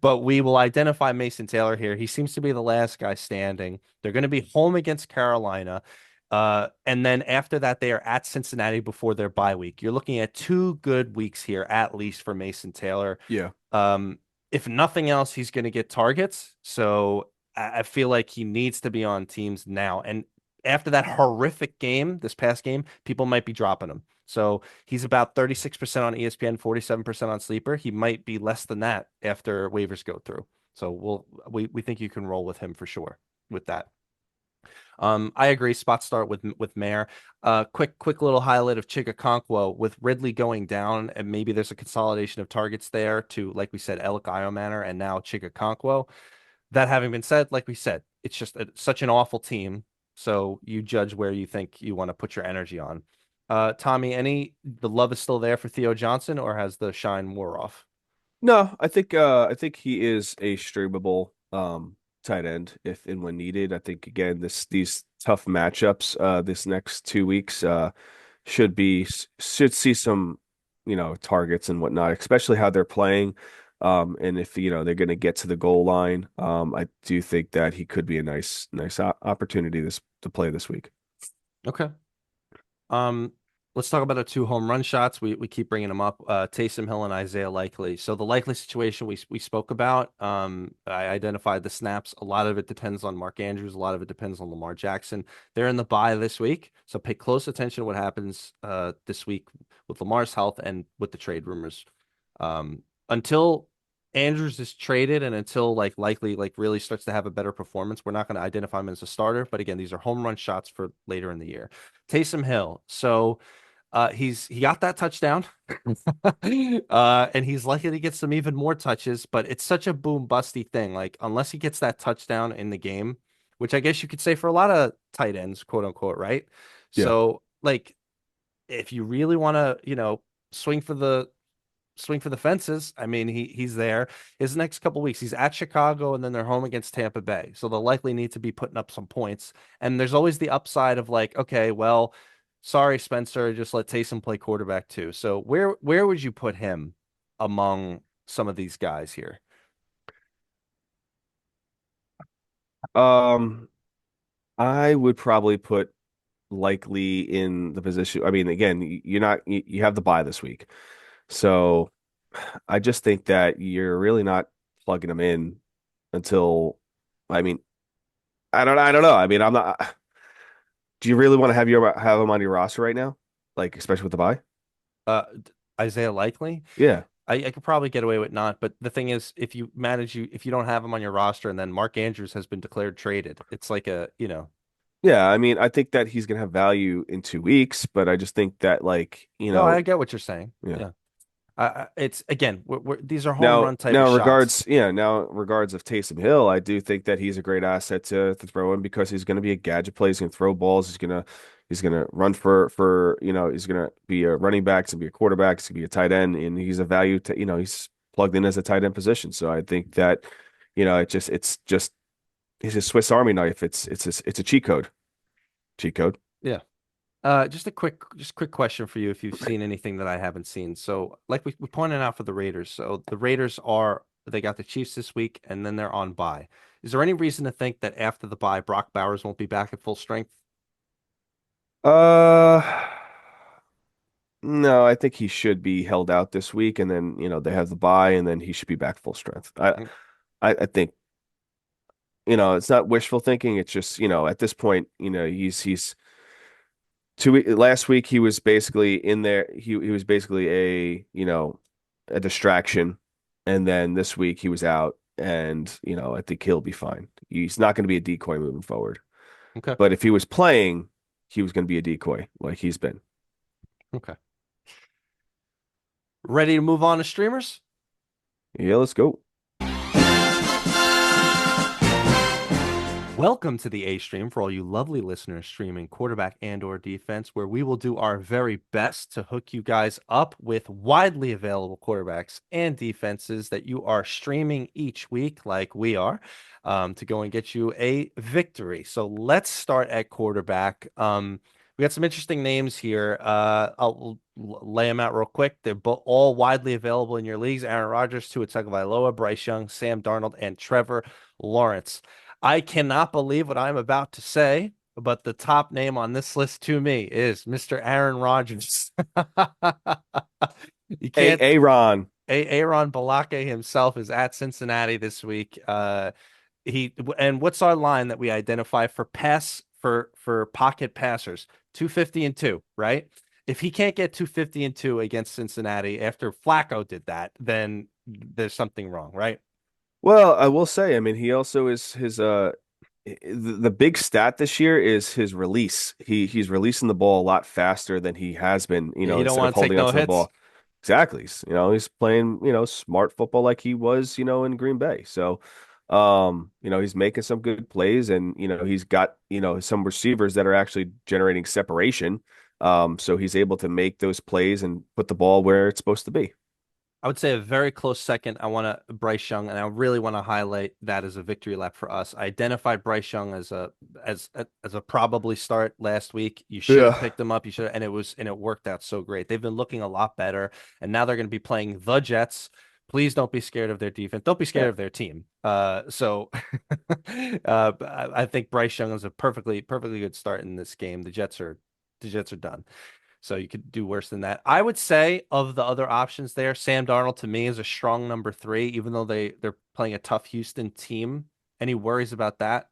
But we will identify Mason Taylor here. He seems to be the last guy standing. They're going to be home against Carolina. And then after that, they are at Cincinnati before their bye week. You're looking at 2 good weeks here, at least for Mason Taylor. Yeah. Um, if nothing else, he's going to get targets. So I feel like he needs to be on teams now. And after that horrific game, this past game, people might be dropping him. So he's about 36% on ESPN, 47% on Sleeper. He might be less than that after waivers go through. So we think you can roll with him for sure with that. I agree. Spot start with Mayer. Quick little highlight of Chigakonkwo with Ridley going down, and maybe there's a consolidation of targets there to, like we said, Elk Iomanner and now Chigakonkwo. That having been said, like we said, it's just such an awful team. So you judge where you think you want to put your energy on. Tommy, the love is still there for Theo Johnson, or has the shine wore off? No, I think he is a streamable tight end if and when needed. I think again these tough matchups this next 2 weeks should see some targets and whatnot, especially how they're playing. And if they're going to get to the goal line, I do think that he could be a nice opportunity this to play this week. Okay. Um, let's talk about our 2 home run shots. We keep bringing them up. Taysom Hill and Isaiah Likely. So the Likely situation we spoke about. I identified the snaps. A lot of it depends on Mark Andrews. A lot of it depends on Lamar Jackson. They're in the bye this week, so pay close attention to what happens this week with Lamar's health and with the trade rumors. Until Andrews is traded and until Likely really starts to have a better performance, we're not going to identify him as a starter. But again, these are home run shots for later in the year. Taysom Hill. So he got that touchdown. And he's likely to get some even more touches, but it's such a boom busty thing. Like, unless he gets that touchdown in the game, which I guess you could say for a lot of tight ends, quote unquote, right? Yeah. So, like, if you really want to, swing for the fences. I mean, he's there. His next couple weeks, he's at Chicago and then they're home against Tampa Bay. So they'll likely need to be putting up some points. And there's always the upside of like, okay, well, sorry, Spencer, just let Taysom play quarterback too. So where would you put him among some of these guys here? Um, I would probably put Likely in the position. I mean, again, you have the bye this week. So I just think that you're really not plugging them in until, I mean, I don't know. I mean, I'm not. Do you really want to have them on your roster right now? Like, especially with the bye? Uh, Isaiah Likely? Yeah. I could probably get away with not, but the thing is, if you don't have him on your roster and then Mark Andrews has been declared traded, it's like Yeah. I mean, I think that he's gonna have value in 2 weeks, but I just think that no, I get what you're saying. yeah. Yeah. It's again, these are home Now, run type of shots. regards of Taysom Hill, I do think that he's a great asset to throw in because he's going to be a gadget play. He's going to throw balls. He's gonna run he's going to be a running back. He's going to be a quarterback. He's going to be a tight end, and he's a value to he's plugged in as a tight end position. So I think that it's just he's a Swiss Army knife. It's a cheat code Cheat code. Yeah. Just a quick question for you if you've seen anything that I haven't seen. So, like we pointed out for the Raiders, so the Raiders are they got the Chiefs this week and then they're on bye. Is there any reason to think that after the bye, Brock Bowers won't be back at full strength? Uh, no, I think he should be held out this week, and then they have the bye, and then he should be back full strength. Mm, I think it's not wishful thinking. It's just at this point he's last week he was basically in there. He was basically a distraction, and then this week he was out, and I think he'll be fine. He's not going to be a decoy moving forward. okay. But if he was playing, he was going to be a decoy like he's been. Okay. Ready to move on to streamers? Yeah, let's go. Welcome to the A stream for all you lovely listeners streaming quarterback and or defense, where we will do our very best to hook you guys up with widely available quarterbacks and defenses that you are streaming each week, like we are, to go and get you a victory. So let's start at quarterback. We got some interesting names here. I'll lay them out real quick. They're all widely available in your leagues: Aaron Rodgers, Tua Tagovailoa, Bryce Young, Sam Darnold, and Trevor Lawrence. I cannot believe what I'm about to say, but the top name on this list to me is Mr. Aaron Rodgers. You can't. Aaron. Aaron Balake himself is at Cincinnati this week. He and what's our line that we identify for pocket passers? 250 and 2, right? If he can't get 250 and 2 against Cincinnati after Flacco did that, then there's something wrong, right? Well, I will say, I mean, he also is his the big stat this year is his release. He's releasing the ball a lot faster than he has been, Yeah, he don't instead of want to take holding no onto the hits. ball. Exactly. He's playing, smart football like he was, in Green Bay. So, he's making some good plays and, he's got, some receivers that are actually generating separation. So he's able to make those plays and put the ball where it's supposed to be. I would say a very close second. I want to Bryce Young, and I really want to highlight that as a victory lap for us. I identified Bryce Young as a probably start last week. You should have Yeah. picked him up. You should, and it worked out so great. They've been looking a lot better, and now they're going to be playing the Jets. Please don't be scared of their defense. Don't be scared Yeah. of their team. So I think Bryce Young is a perfectly good start in this game. The Jets are done. So you could do worse than that. I would say of the other options there, Sam Darnold to me is a strong number three, even though they're playing a tough Houston team. Any worries about that?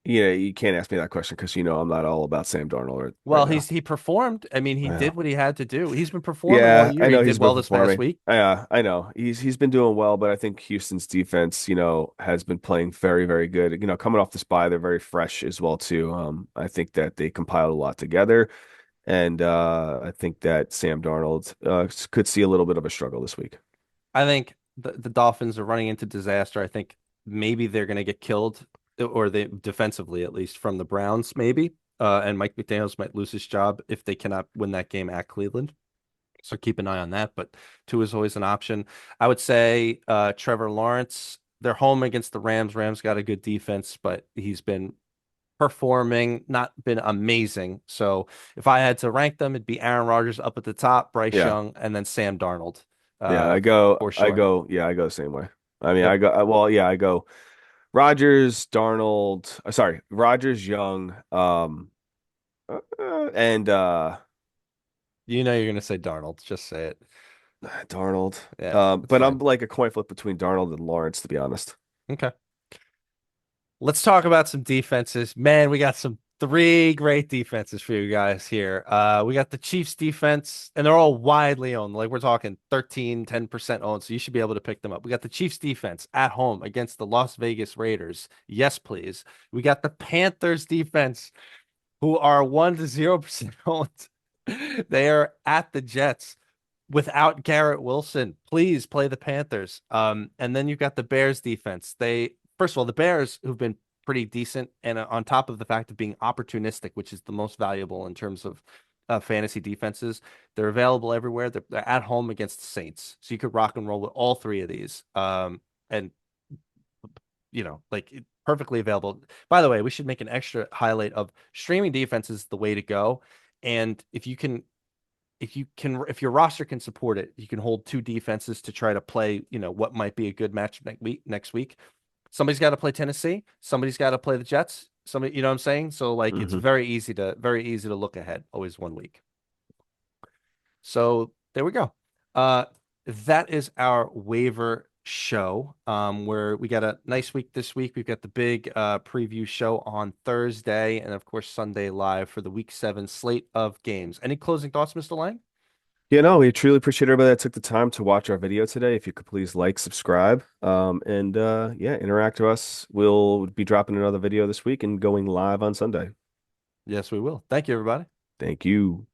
You can't ask me that question because I'm not all about Sam Darnold right Well, now. he performed. I mean, he Yeah. did what he had to do. He's been performing all Yeah, year. I He know did he's been well this past performing. week. Yeah, I know. He's been doing well, but I think Houston's defense, has been playing very, very good. Coming off the bye, they're very fresh as well too. I think that they compiled a lot together, and I think that Sam Darnold could see a little bit of a struggle this week. I think the Dolphins are running into disaster. I think maybe they're going to get killed, or they defensively at least from the Browns, maybe. And Mike McDaniels might lose his job if they cannot win that game at Cleveland. So keep an eye on that. But two is always an option. I would say Trevor Lawrence. They're home against the Rams. Rams got a good defense, but he's been performing, not been amazing. So if I had to rank them, it'd be Aaron Rodgers up at the top, Bryce Yeah, Young, and then Sam Darnold. yeah. Uh, for sure. I go the same way. I mean, Yep. well, yeah, I go Rodgers, Darnold. Sorry, Rodgers, Young, and You know you're gonna say Darnold. Just say it. Darnold. Yeah, that's But I'm fine. like a coin flip between Darnold and Lawrence, to be honest. Okay. Let's talk about some defenses. Man, we got some three great defenses for you guys here. We got the Chiefs defense, and they're all widely owned. Like we're talking 13, 10% owned, so you should be able to pick them up. We got the Chiefs defense at home against the Las Vegas Raiders. Yes, please. We got the Panthers defense, who are 1 to 0% owned. They are at the Jets without Garrett Wilson. Please play the Panthers. And then you've got the Bears defense. They first of all, the Bears who've been pretty decent, and on top of the fact of being opportunistic, which is the most valuable in terms of fantasy defenses, they're available everywhere. They're at home against the Saints, so you could rock and roll with all three of these. And like perfectly available. By the way, we should make an extra highlight of streaming defense is the way to go. And if your roster can support it, you can hold two defenses to try to play, what might be a good match next week. Somebody's got to play Tennessee, somebody's got to play the Jets. Somebody, you know what I'm saying? So like it's Hmm. very easy to look ahead, always one week. So there we go. Uh, that is our waiver show. Where we got a nice week this week. We've got the big preview show on Thursday, and of course Sunday live for the Week 7 slate of games. Any closing thoughts, Mr. Lang? Yeah, no, we truly appreciate everybody that took the time to watch our video today. If you could please like, subscribe, and yeah, interact with us. We'll be dropping another video this week and going live on Sunday. Yes, we will. Thank you, everybody. Thank you.